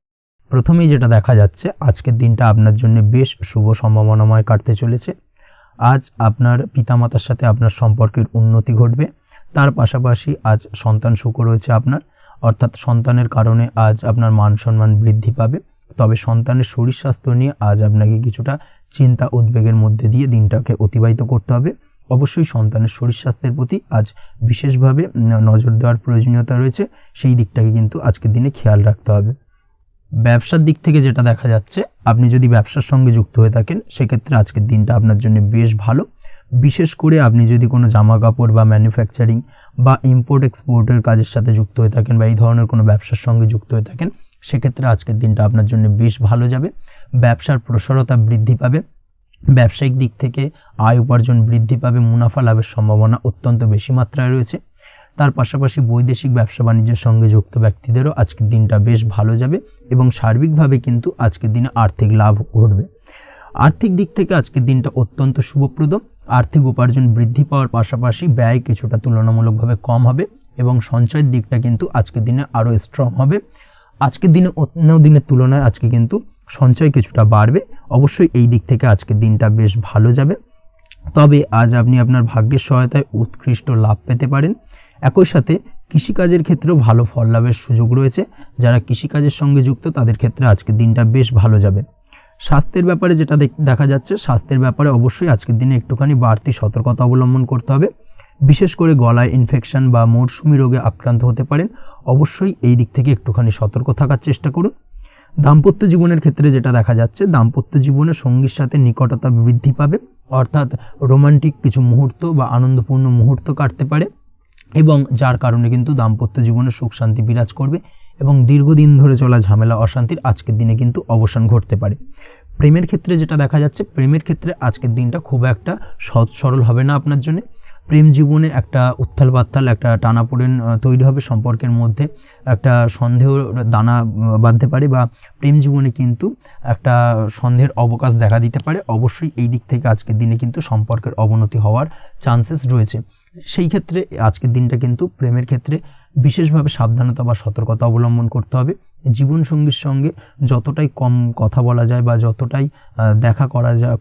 প্রথমেই যেটা দেখা যাচ্ছে, আজকের দিনটা আপনার জন্য বেশ শুভ সম্ভাবনাময় কাটতে চলেছে। আজ আপনার পিতামাতার সাথে আপনার সম্পর্কের উন্নতি ঘটবে। তার পাশাপাশি আজ সন্তান সুখ রয়েছে আপনার, অর্থাৎ সন্তানের কারণে আজ আপনার মান সম্মান বৃদ্ধি পাবে। তবে সন্তানের শরীর স্বাস্থ্য নিয়ে আজ আপনাকে কিছুটা চিন্তা উদ্বেগের মধ্যে দিয়ে দিনটাকে অতিবাহিত করতে হবে। অবশ্যই সন্তানের শরীর স্বাস্থ্যের প্রতি আজ বিশেষভাবে নজর দেওয়ার প্রয়োজনীয়তা রয়েছে। সেই দিকটাকে কিন্তু আজকের দিনে খেয়াল রাখতে হবে। ব্যবসার দিক থেকে যেটা দেখা যাচ্ছে, আপনি যদি ব্যবসার সঙ্গে যুক্ত হয়ে থাকেন, সেক্ষেত্রে আজকের দিনটা আপনার জন্য বেশ ভালো। বিশেষ করে আপনি যদি কোনো জামা কাপড় বা ম্যানুফ্যাকচারিং বা ইম্পোর্ট এক্সপোর্টের কাজের সাথে যুক্ত হয়ে থাকেন বা এই ধরনের কোনো ব্যবসার সঙ্গে যুক্ত হয়ে থাকেন, সেক্ষেত্রে আজকের দিনটা আপনার জন্য বেশ ভালো যাবে। ব্যবসার প্রসারতা বৃদ্ধি পাবে। ব্যবসায়িক দিক থেকে আয় উপার্জন বৃদ্ধি পাবে। মুনাফা লাভের সম্ভাবনা অত্যন্ত বেশি মাত্রায় রয়েছে। তার পাশাপাশি বৈদেশিক ব্যবসা বাণিজ্যের সঙ্গে যুক্ত ব্যক্তিদেরও আজকের দিনটা বেশ ভালো যাবে এবং সার্বিকভাবে কিন্তু আজকের দিনে আর্থিক লাভ ঘটবে। আর্থিক দিক থেকে আজকের দিনটা অত্যন্ত শুভপ্রদ। আর্থিক উপার্জন বৃদ্ধি পাওয়ার পাশাপাশি ব্যয় কিছুটা তুলনামূলকভাবে কম হবে এবং সঞ্চয়ের দিকটা কিন্তু আজকের দিনে আরও স্ট্রং হবে। আজকের দিনে অন্য দিনের তুলনায় আজকে কিন্তু সঞ্চয় কিছুটা বাড়বে। অবশ্যই এই দিক থেকে আজকের দিনটা বেশ ভালো যাবে। তবে আজ আপনি আপনার ভাগ্যের সহায়তায় উৎকৃষ্ট লাভ পেতে পারেন। একই সাথে কৃষিকাজের ক্ষেত্রেও ভালো ফল লাভের সুযোগ রয়েছে। যারা কৃষিকাজের সঙ্গে যুক্ত তাদের ক্ষেত্রে আজকের দিনটা বেশ ভালো যাবে। স্বাস্থ্যের ব্যাপারে যেটা দেখা যাচ্ছে, স্বাস্থ্যের ব্যাপারে অবশ্যই আজকের দিনে একটুখানি বাড়তি সতর্কতা অবলম্বন করতে হবে। বিশেষ করে গলায় ইনফেকশন বা মৌসুমী রোগে আক্রান্ত হতে পারেন। অবশ্যই এই দিক থেকে একটুখানি সতর্ক থাকার চেষ্টা করুন। দাম্পত্য জীবনের ক্ষেত্রে যেটা দেখা যাচ্ছে, দাম্পত্য জীবনে সঙ্গীর সাথে নিকটতা বৃদ্ধি পাবে, অর্থাৎ রোমান্টিক কিছু মুহূর্ত বা আনন্দপূর্ণ মুহূর্ত কাটতে পারে এবং যার কারণে কিন্তু দাম্পত্য জীবনে সুখ শান্তি বিরাজ করবে এবং দীর্ঘদিন ধরে চলা ঝামেলা অশান্তির আজকের দিনে কিন্তু অবসান ঘটতে পারে। প্রেমের ক্ষেত্রে যেটা দেখা যাচ্ছে, প্রেমের ক্ষেত্রে আজকের দিনটা খুব একটা সহজ সরল হবে না আপনার জন্য। প্রেম জীবনে একটা উত্থাল পাত্তাল একটা টানাপোড়েন তৈরি হবে, সম্পর্কের মধ্যে একটা সন্দেহ দানা বাঁধতে পারে বা প্রেম জীবনে কিন্তু একটা সন্দেহের অবকাশ দেখা দিতে পারে। অবশ্যই এই দিক থেকে আজকের দিনে কিন্তু সম্পর্কের অবনতি হওয়ার চান্সেস রয়েছে। সেই ক্ষেত্রে আজকের দিনটা কিন্তু প্রেমের ক্ষেত্রে বিশেষভাবে সাবধানতা বা সতর্কতা অবলম্বন করতে হবে। জীবনসঙ্গীর সঙ্গে যতটাই কম কথা বলা যায় বা যতটাই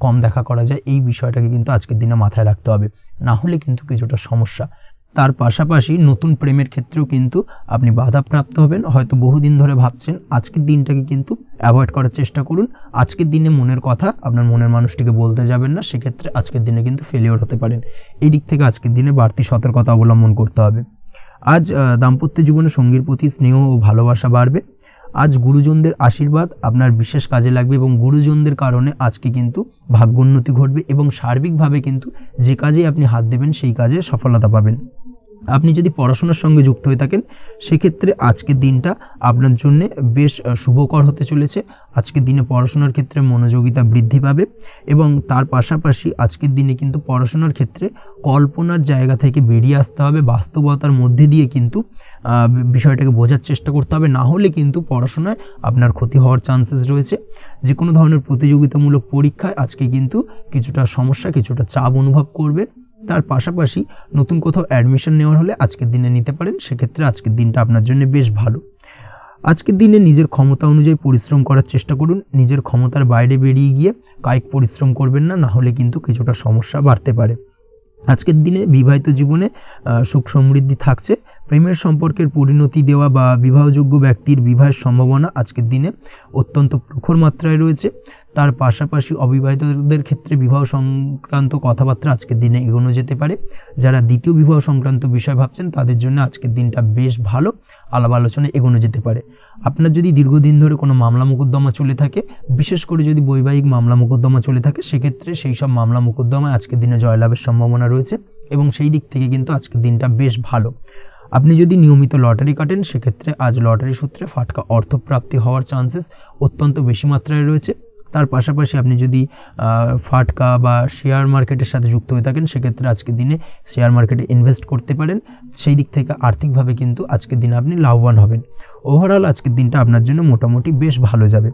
কম দেখা করা যায়, এই বিষয়টাকে কিন্তু আজকের দিনে মাথায় রাখতে হবে, না হলে কিন্তু কিছুটা সমস্যা। তার পাশাপাশি নতুন প্রেমের ক্ষেত্রেও কিন্তু আপনি বাধাপ্রাপ্ত হবেন। হয়তো বহুদিন ধরে ভাবছেন, আজকের দিনটাকে কিন্তু অ্যাভয়েড করার চেষ্টা করুন। আজকের দিনে মনের কথা আপনার মনের মানুষটিকে বলতে যাবেন না, সেক্ষেত্রে আজকের দিনে কিন্তু ফেলিওর হতে পারেন। এই দিক থেকে আজকের দিনে বাড়তি সতর্কতা অবলম্বন করতে হবে। আজ দাম্পত্য জীবনে সঙ্গীর প্রতি স্নেহ ও ভালোবাসা বাড়বে। আজ গুরুজনদের আশীর্বাদ আপনার বিশেষ কাজে লাগবে এবং গুরুজনদের কারণে আজকে কিন্তু ভাগ্যোন্নতি ঘটবে এবং সার্বিকভাবে কিন্তু যে কাজে আপনি হাত দেবেন সেই কাজে সফলতা পাবেন। আপনি যদি পড়াশোনার সঙ্গে যুক্ত হয়ে থাকেন, সেক্ষেত্রে আজকের দিনটা আপনার জন্য বেশ শুভকর হতে চলেছে। আজকের দিনে পড়াশোনার ক্ষেত্রে মনোযোগিতা বৃদ্ধি পাবে এবং তার পাশাপাশি আজকের দিনে কিন্তু পড়াশোনার ক্ষেত্রে কল্পনার জায়গা থেকে বেরিয়ে আসতে হবে, বাস্তবতার মধ্যে দিয়ে কিন্তু বিষয়টাকে বোঝার চেষ্টা করতে হবে, না হলে কিন্তু পড়াশোনায় আপনার ক্ষতি হওয়ার চান্সেস রয়েছে। যে কোনো ধরনের প্রতিযোগিতামূলক পরীক্ষায় আজকে কিন্তু কিছুটা সমস্যা, কিছুটা চাপ অনুভব করবে। তার পাশাপাশি নতুন কোথাও অ্যাডমিশন নেওয়ার হলে আজকের দিনে নিতে পারেন, সেক্ষেত্রে আজকের দিনটা আপনার জন্য বেশ ভালো। আজকের দিনে নিজের ক্ষমতা অনুযায়ী পরিশ্রম করার চেষ্টা করুন। নিজের ক্ষমতার বাইরে বেরিয়ে গিয়ে কায়িক পরিশ্রম করবেন না, না হলে কিন্তু কিছুটা সমস্যা বাড়তে পারে। আজকের দিনে বিবাহিত জীবনে সুখ সমৃদ্ধি থাকছে। প্রেমের সম্পর্কের পরিণতি দেওয়া বা বিবাহযোগ্য ব্যক্তির বিবাহের সম্ভাবনা আজকের দিনে অত্যন্ত প্রখর মাত্রায় রয়েছে। তার পাশাপাশি অবিবাহিতদের ক্ষেত্রে বিবাহ সংক্রান্ত কথাবার্তা আজকের দিনে এগোনো যেতে পারে। যারা দ্বিতীয় বিবাহ সংক্রান্ত বিষয় ভাবছেন, তাদের জন্য আজকের দিনটা বেশ ভালো, আলাপ আলোচনায় এগোনো যেতে পারে। আপনার যদি দীর্ঘদিন ধরে কোনো মামলা মোকদ্দমা চলে থাকে, বিশেষ করে যদি বৈবাহিক মামলা মোকদ্দমা চলে থাকে, সেক্ষেত্রে সেই সব মামলা মোকদ্দমায় আজকের দিনে জয়লাভের সম্ভাবনা রয়েছে এবং সেই দিক থেকে কিন্তু আজকের দিনটা বেশ ভালো। আপনি যদি নিয়মিত লটারি কাটেন, সেক্ষেত্রে আজ লটারি সূত্রে ফাটকা অর্থপ্রাপ্তি হওয়ার চান্সেস অত্যন্ত বেশি মাত্রায় রয়েছে। তার পাশাপাশি আপনি যদি ফাটকা বা শেয়ার মার্কেটের সাথে যুক্ত হয়ে থাকেন, সেক্ষেত্রে আজকের দিনে শেয়ার মার্কেটে ইনভেস্ট করতে পারেন। সেই দিক থেকে আর্থিকভাবে কিন্তু আজকের দিনে আপনি লাভবান হবেন। ওভারঅল আজকের দিনটা আপনার জন্য মোটামুটি বেশ ভালো যাবে।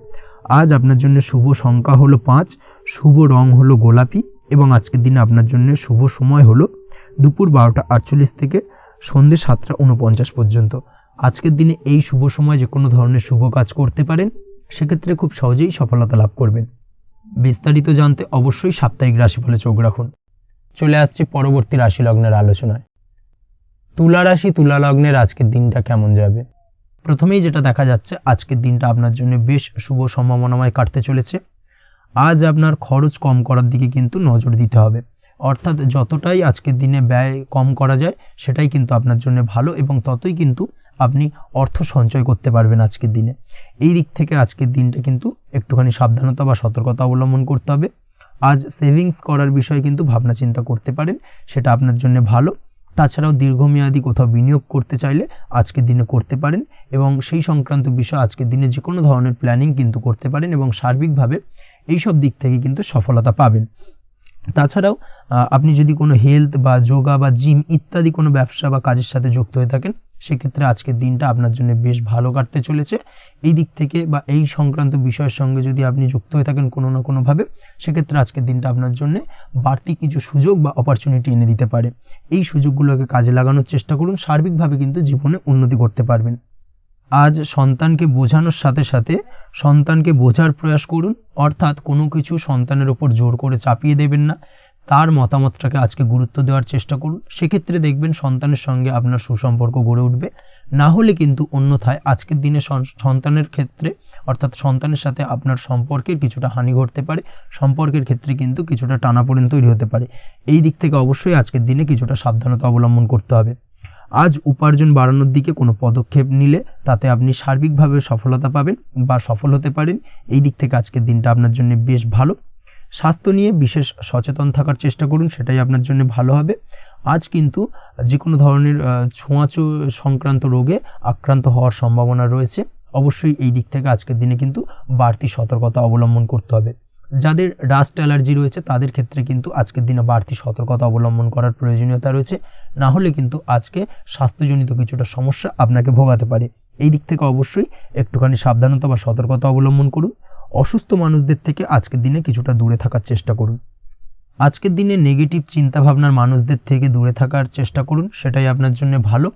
আজ আপনার জন্য শুভ সংখ্যা হলো 5, শুভ রং হলো গোলাপি এবং আজকের দিনে আপনার জন্য শুভ সময় হলো দুপুর 12:48 থেকে সন্ধ্যে 7:49 পর্যন্ত। আজকের দিনে এই শুভ সময় যে কোনো ধরনের শুভ কাজ করতে পারেন, সেক্ষেত্রে খুব সহজেই সফলতা লাভ করবেন। বিস্তারিত জানতে অবশ্যই সাপ্তাহিক রাশিফলে চোখ রাখুন। চলে আসছি পরবর্তী রাশি লগ্নের আলোচনায়। তুলা রাশি, তুলা লগ্নের আজকের দিনটা কেমন যাবে? প্রথমেই যেটা দেখা যাচ্ছে, আজকের দিনটা আপনার জন্য বেশ শুভ সম্ভাবনাময় কাটতে চলেছে। আজ আপনার খরচ কম করার দিকে কিন্তু নজর দিতে হবে, অর্থাৎ যতটাই আজকের দিনে ব্যয় কম করা যায় সেটাই কিন্তু আপনার জন্য ভালো এবং ততই কিন্তু আপনি অর্থ সঞ্চয় করতে পারবেন আজকের দিনে। এই দিক থেকে আজকের দিনটা কিন্তু একটুখানি সাবধানতা বা সতর্কতা অবলম্বন করতে হবে। আজ সেভিংস করার বিষয়ে কিন্তু ভাবনা চিন্তা করতে পারেন, সেটা আপনার জন্য ভালো। তাছাড়াও দীর্ঘমেয়াদী কোথাও বিনিয়োগ করতে চাইলে আজকের দিনে করতে পারেন এবং সেই সংক্রান্ত বিষয় আজকের দিনে যে কোনো ধরনের প্ল্যানিং কিন্তু করতে পারেন এবং সার্বিকভাবে এইসব দিক থেকে কিন্তু সফলতা পাবেন। তাছাড়াও আপনি যদি কোনো হেলথ বা যোগা বা জিম ইত্যাদি কোনো ব্যবসা বা কাজের সাথে যুক্ত হয়ে থাকেন, সেক্ষেত্রে আজকের দিনটা আপনার জন্য বেশ ভালো কাটতে চলেছে। এই দিক থেকে বা এই সংক্রান্ত বিষয়ের সঙ্গে যদি আপনি যুক্ত হয়ে থাকেন কোনো না কোনোভাবে, সেক্ষেত্রে আজকের দিনটা আপনার জন্য বাড়তি কিছু সুযোগ বা অপরচুনিটি এনে দিতে পারে। এই সুযোগগুলোকে কাজে লাগানোর চেষ্টা করুন, সার্বিকভাবে কিন্তু জীবনে উন্নতি করতে পারবেন। আজ সন্তানকে বোঝানোর সাথে সাথে সন্তানকে বোঝার প্রয়াস করুন, অর্থাৎ কোনো কিছু সন্তানের ওপর জোর করে চাপিয়ে দেবেন না, তার মতামতটাকে আজকে গুরুত্ব দেওয়ার চেষ্টা করুন। সেক্ষেত্রে দেখবেন সন্তানের সঙ্গে আপনার সুসম্পর্ক গড়ে উঠবে। না হলে কিন্তু অন্যথায় আজকের দিনে সন্তানের ক্ষেত্রে অর্থাৎ সন্তানের সাথে আপনার সম্পর্কের কিছুটা হানি ঘটতে পারে, সম্পর্কের ক্ষেত্রে কিন্তু কিছুটা টানাপোড়েন তৈরি হতে পারে। এই দিক থেকে অবশ্যই আজকের দিনে কিছুটা সাবধানতা অবলম্বন করতে হবে। আজ উপার্জন বাড়ানোর দিকে কোনো পদক্ষেপ নিলে তাতে আপনি সার্বিকভাবে সফলতা পাবেন বা সফল হতে পারেন। এই দিক থেকে আজকের দিনটা আপনার জন্য বেশ ভালো। স্বাস্থ্য নিয়ে বিশেষ সচেতন থাকার চেষ্টা করুন, সেটাই আপনার জন্য ভালো হবে। আজ কিন্তু যে কোনো ধরনের ছোঁয়াচে সংক্রান্ত রোগে আক্রান্ত হওয়ার সম্ভাবনা রয়েছে। অবশ্যই এই দিক থেকে আজকের দিনে কিন্তু বাড়তি সতর্কতা অবলম্বন করতে হবে। যাদের ডাস্ট অ্যালার্জি রয়েছে তাদের ক্ষেত্রে কিন্তু আজকের দিনে বাড়তি সতর্কতা অবলম্বন করার প্রয়োজনীয়তা রয়েছে, না হলে কিন্তু আজকে স্বাস্থ্যজনিত কিছুটা সমস্যা আপনাকে ভোগাতে পারে। এই দিক থেকে অবশ্যই একটুখানি সাবধানতা বা সতর্কতা অবলম্বন করুন। অসুস্থ মানুষদের থেকে আজকের দিনে কিছুটা দূরে থাকার চেষ্টা করুন। আজকের দিনে নেগেটিভ চিন্তাভাবনার মানুষদের থেকে দূরে থাকার চেষ্টা করুন, সেটাই আপনার জন্য ভালো।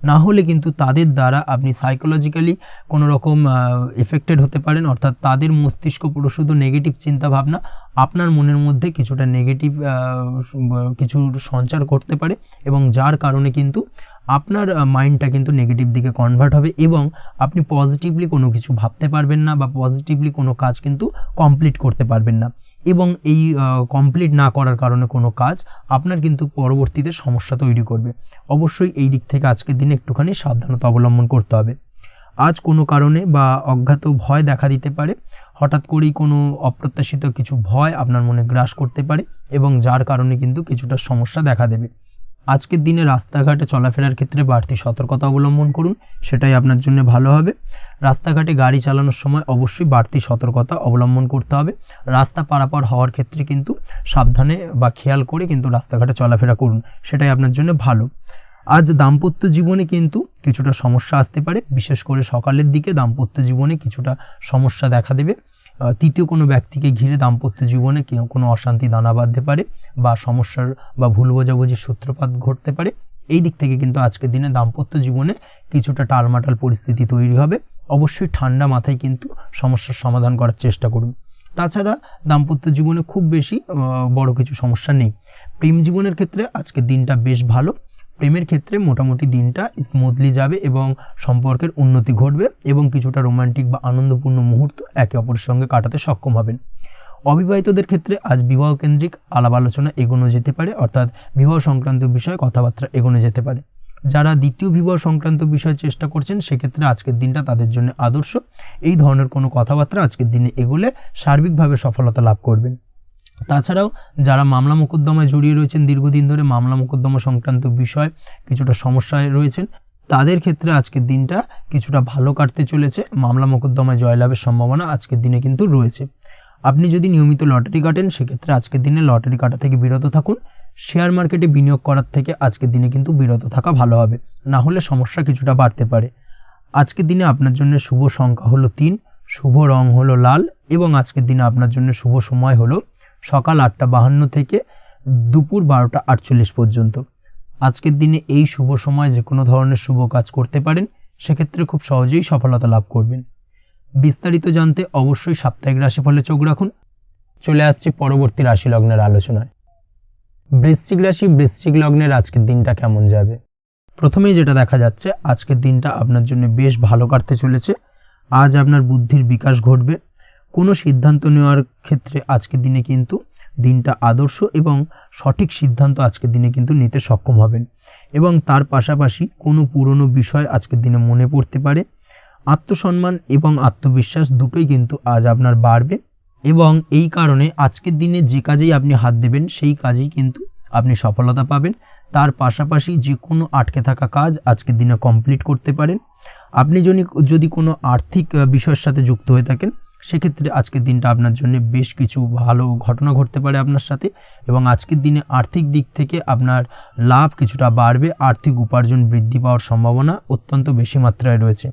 না হলে কিন্তু তাদের দ্বারা আপনি সাইকোলজিক্যালি কোনো রকম এফেক্টেড হতে পারেন, অর্থাৎ তাদের মস্তিষ্ক পুরো শুধু নেগেটিভ চিন্তাভাবনা আপনার মনের মধ্যে কিছুটা নেগেটিভ কিছু সঞ্চার করতে পারে, এবং যার কারণে কিন্তু আপনার মাইন্ডটা কিন্তু নেগেটিভ দিকে কনভার্ট হবে এবং আপনি পজিটিভলি কোনো কিছু ভাবতে পারবেন না বা পজিটিভলি কোনো কাজ কিন্তু কমপ্লিট করতে পারবেন না, এবং এই কমপ্লিট না করার কারণে কোনো কাজ আপনার কিন্তু পরবর্তীতে সমস্যা তৈরি করবে। অবশ্যই এই দিক থেকে আজকের দিনে একটুখানি সাবধানতা অবলম্বন করতে হবে। আজ কোনো কারণে বা অজ্ঞাত ভয় দেখা দিতে পারে, হঠাৎ করেই কোনো অপ্রত্যাশিত কিছু ভয় আপনার মনে গ্রাস করতে পারে এবং যার কারণে কিন্তু কিছুটা সমস্যা দেখা দেবে। আজকের দিনে রাস্তাঘাটে চলাফেরার ক্ষেত্রে বাড়তি সতর্কতা অবলম্বন করুন, সেটাই আপনার জন্য ভালো হবে। রাস্তাঘাটে গাড়ি চালানোর সময় অবশ্যই বাড়তি সতর্কতা অবলম্বন করতে হবে। রাস্তা পারাপার হওয়ার ক্ষেত্রে কিন্তু সাবধানে বা খেয়াল করে কিন্তু রাস্তাঘাটে চলাফেরা করুন, সেটাই আপনার জন্য ভালো। আজ দাম্পত্য জীবনে কিন্তু কিছুটা সমস্যা আসতে পারে, বিশেষ করে সকালের দিকে দাম্পত্য জীবনে কিছুটা সমস্যা দেখা দেবে। তৃতীয় কোনো ব্যক্তিকে ঘিরে দাম্পত্য জীবনে কোনো অশান্তি দানা বাঁধতে পারে বা সমস্যার বা ভুল বোঝাবুঝির সূত্রপাত ঘটতে পারে। এই দিক থেকে কিন্তু আজকের দিনে দাম্পত্য জীবনে কিছুটা টালমাটাল পরিস্থিতি তৈরি হবে। অবশ্যই ঠান্ডা মাথায় কিন্তু সমস্যার সমাধান করার চেষ্টা করুন। তাছাড়া দাম্পত্য জীবনে খুব বেশি বড় কিছু সমস্যা নেই। প্রেম জীবনের ক্ষেত্রে আজকের দিনটা বেশ ভালো। প্রেমের ক্ষেত্রে মোটামুটি দিনটা স্মুথলি যাবে এবং সম্পর্কের উন্নতি ঘটবে এবং কিছুটা রোমান্টিক বা আনন্দপূর্ণ মুহূর্ত একে অপরের সঙ্গে কাটাতে সক্ষম হবেন। অবিবাহিতদের ক্ষেত্রে আজ বিবাহ কেন্দ্রিক আলাপ আলোচনা এগোনো যেতে পারে, অর্থাৎ বিবাহ সংক্রান্ত বিষয়ে কথাবার্তা এগোনো যেতে পারে। যারা দ্বিতীয় বিবাহ সংক্রান্ত বিষয়ে চেষ্টা করছেন সেক্ষেত্রে আজকের দিনটা তাদের জন্য আদর্শ। এই ধরনের কোনো কথাবার্তা আজকের দিনে এগোলে সার্বিকভাবে সফলতা লাভ করবেন। তাছাড়াও যারা মামলা মোকদ্দমায় জড়িয়ে রয়েছেন, দীর্ঘদিন ধরে মামলা মোকদ্দমা সংক্রান্ত বিষয় কিছুটা সমস্যায় রয়েছেন, তাদের ক্ষেত্রে আজকের দিনটা কিছুটা ভালো কাটতে চলেছে। মামলা মোকদ্দমায় জয়লাভের সম্ভাবনা আজকের দিনে কিন্তু রয়েছে। আপনি যদি নিয়মিত লটারি কাটেন সেক্ষেত্রে আজকের দিনে লটারি কাটা থেকে বিরত থাকুন। শেয়ার মার্কেটে বিনিয়োগ করার থেকে আজকের দিনে কিন্তু বিরত থাকা ভালো হবে, না হলে সমস্যা কিছুটা বাড়তে পারে। আজকের দিনে আপনার জন্য শুভ সংখ্যা হলো 3, শুভ রং হলো লাল এবং আজকের দিনে আপনার জন্য শুভ সময় হলো সকাল 8:52 থেকে দুপুর 12:48 পর্যন্ত। আজকের দিনে এই শুভ সময় যে কোনো ধরনের শুভ কাজ করতে পারেন, সেক্ষেত্রে খুব সহজেই সফলতা লাভ করবেন। বিস্তারিত জানতে অবশ্যই সাপ্তাহিক রাশিফলে চোখ রাখুন। চলে আসছে পরবর্তী রাশি লগ্নের আলোচনায়। বৃশ্চিক রাশি, বৃশ্চিক লগ্নের আজকের দিনটা কেমন যাবে? প্রথমেই যেটা দেখা যাচ্ছে, আজকের দিনটা আপনার জন্য বেশ ভালো কাটতে চলেছে। আজ আপনার বুদ্ধির বিকাশ ঘটবে। কোনো সিদ্ধান্ত নেওয়ার ক্ষেত্রে আজকের দিনে কিন্তু দিনটা আদর্শ এবং সঠিক সিদ্ধান্ত আজকের দিনে কিন্তু নিতে সক্ষম হবেন, এবং তার পাশাপাশি কোনো পুরনো বিষয় আজকের দিনে মনে পড়তে পারে। আত্মসম্মান এবং আত্মবিশ্বাস দুটোই কিন্তু আজ আপনার বাড়বে, এবং এই কারণে আজকের দিনে যে কাজেই আপনি হাত দেবেন সেই কাজেই কিন্তু আপনি সফলতা পাবেন। তার পাশাপাশি যে কোনো আটকে থাকা কাজ আজকের দিনে কমপ্লিট করতে পারেন। আপনি যদি কোনো আর্থিক বিষয়ের সাথে যুক্ত হয়ে থাকেন সেক্ষেত্রে আজকের দিনটা আপনার জন্য বেশ কিছু ভালো ঘটনা ঘটতে পারে আপনার সাথে, এবং আজকের দিনে আর্থিক দিক থেকে আপনার লাভ কিছুটা বাড়বে। আর্থিক উপার্জন বৃদ্ধি পাওয়ার সম্ভাবনা অত্যন্ত বেশি মাত্রায় রয়েছে।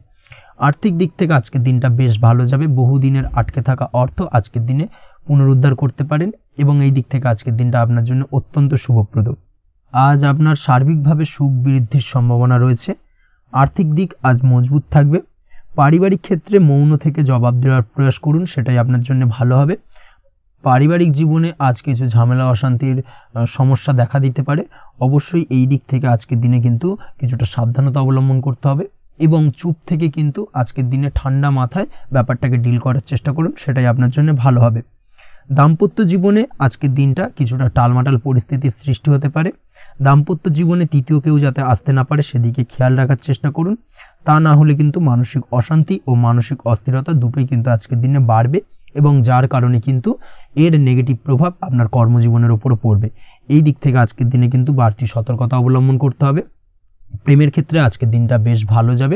আর্থিক দিক থেকে আজকের দিনটা বেশ ভালো যাবে। বহুদিনের আটকে থাকা অর্থ আজকের দিনে পুনরুদ্ধার করতে পারেন এবং এই দিক থেকে আজকের দিনটা আপনার জন্য অত্যন্ত শুভপ্রদ। আজ আপনার সার্বিকভাবে সুখ বৃদ্ধির সম্ভাবনা রয়েছে। আর্থিক দিক আজ মজবুত থাকবে। পারিবারিক ক্ষেত্রে মৌন থেকে জবাব দেওয়ার প্রয়াস করুন, সেটাই আপনার জন্য ভালো হবে। পারিবারিক জীবনে আজ কিছু ঝামেলা অশান্তির সমস্যা দেখা দিতে পারে। অবশ্যই এই দিক থেকে আজকের দিনে কিন্তু কিছুটা সাবধানতা অবলম্বন করতে হবে এবং চুপ থেকে কিন্তু আজকের দিনে ঠান্ডা মাথায় ব্যাপারটাকে ডিল করার চেষ্টা করুন, সেটাই আপনার জন্য ভালো হবে। দাম্পত্য জীবনে আজকের দিনটা কিছুটা টালমাটাল পরিস্থিতির সৃষ্টি হতে পারে। দাম্পত্য জীবনে তৃতীয় কেউ যাতে আসতে না পারে সেদিকে খেয়াল রাখার চেষ্টা করুন। তা না হলে কিন্তু মানসিক অশান্তি ও মানসিক অস্থিরতা দুটোই কিন্তু আজকের দিনে বাড়বে, এবং যার কারণে কিন্তু এর নেগেটিভ প্রভাব আপনার কর্মজীবনের উপর পড়বে। এই দিক থেকে আজকের দিনে কিন্তু বাড়তি সতর্কতা অবলম্বন করতে হবে। প্রেমের ক্ষেত্রে আজকের দিনটা বেশ ভালো যাবে।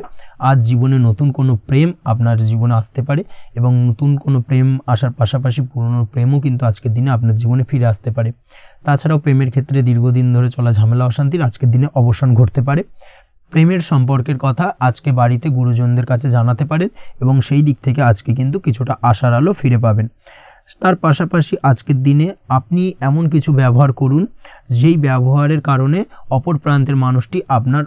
আজ জীবনে নতুন কোনো প্রেম আপনার জীবনে আসতে পারে, এবং নতুন কোনো প্রেম আসার পাশাপাশি পুরনো প্রেমও কিন্তু আজকের দিনে আপনার জীবনে ফিরে আসতে পারে। তাছাড়াও প্রেমের ক্ষেত্রে দীর্ঘদিন ধরে চলা ঝামেলা অশান্তির আজকের দিনে অবসান ঘটতে পারে। প্রেমের সম্পর্কের কথা আজকে বাড়িতে গুরুজনদের কাছে জানাতে পারেন এবং সেই দিক থেকে আজকে কিন্তু কিছুটা আশার আলো ফিরে পাবেন। তার পাশাপাশি আজকের দিনে আপনি এমন কিছু ব্যবহার করুন যেই ব্যবহারের কারণে অপর প্রান্তের মানুষটি আপনার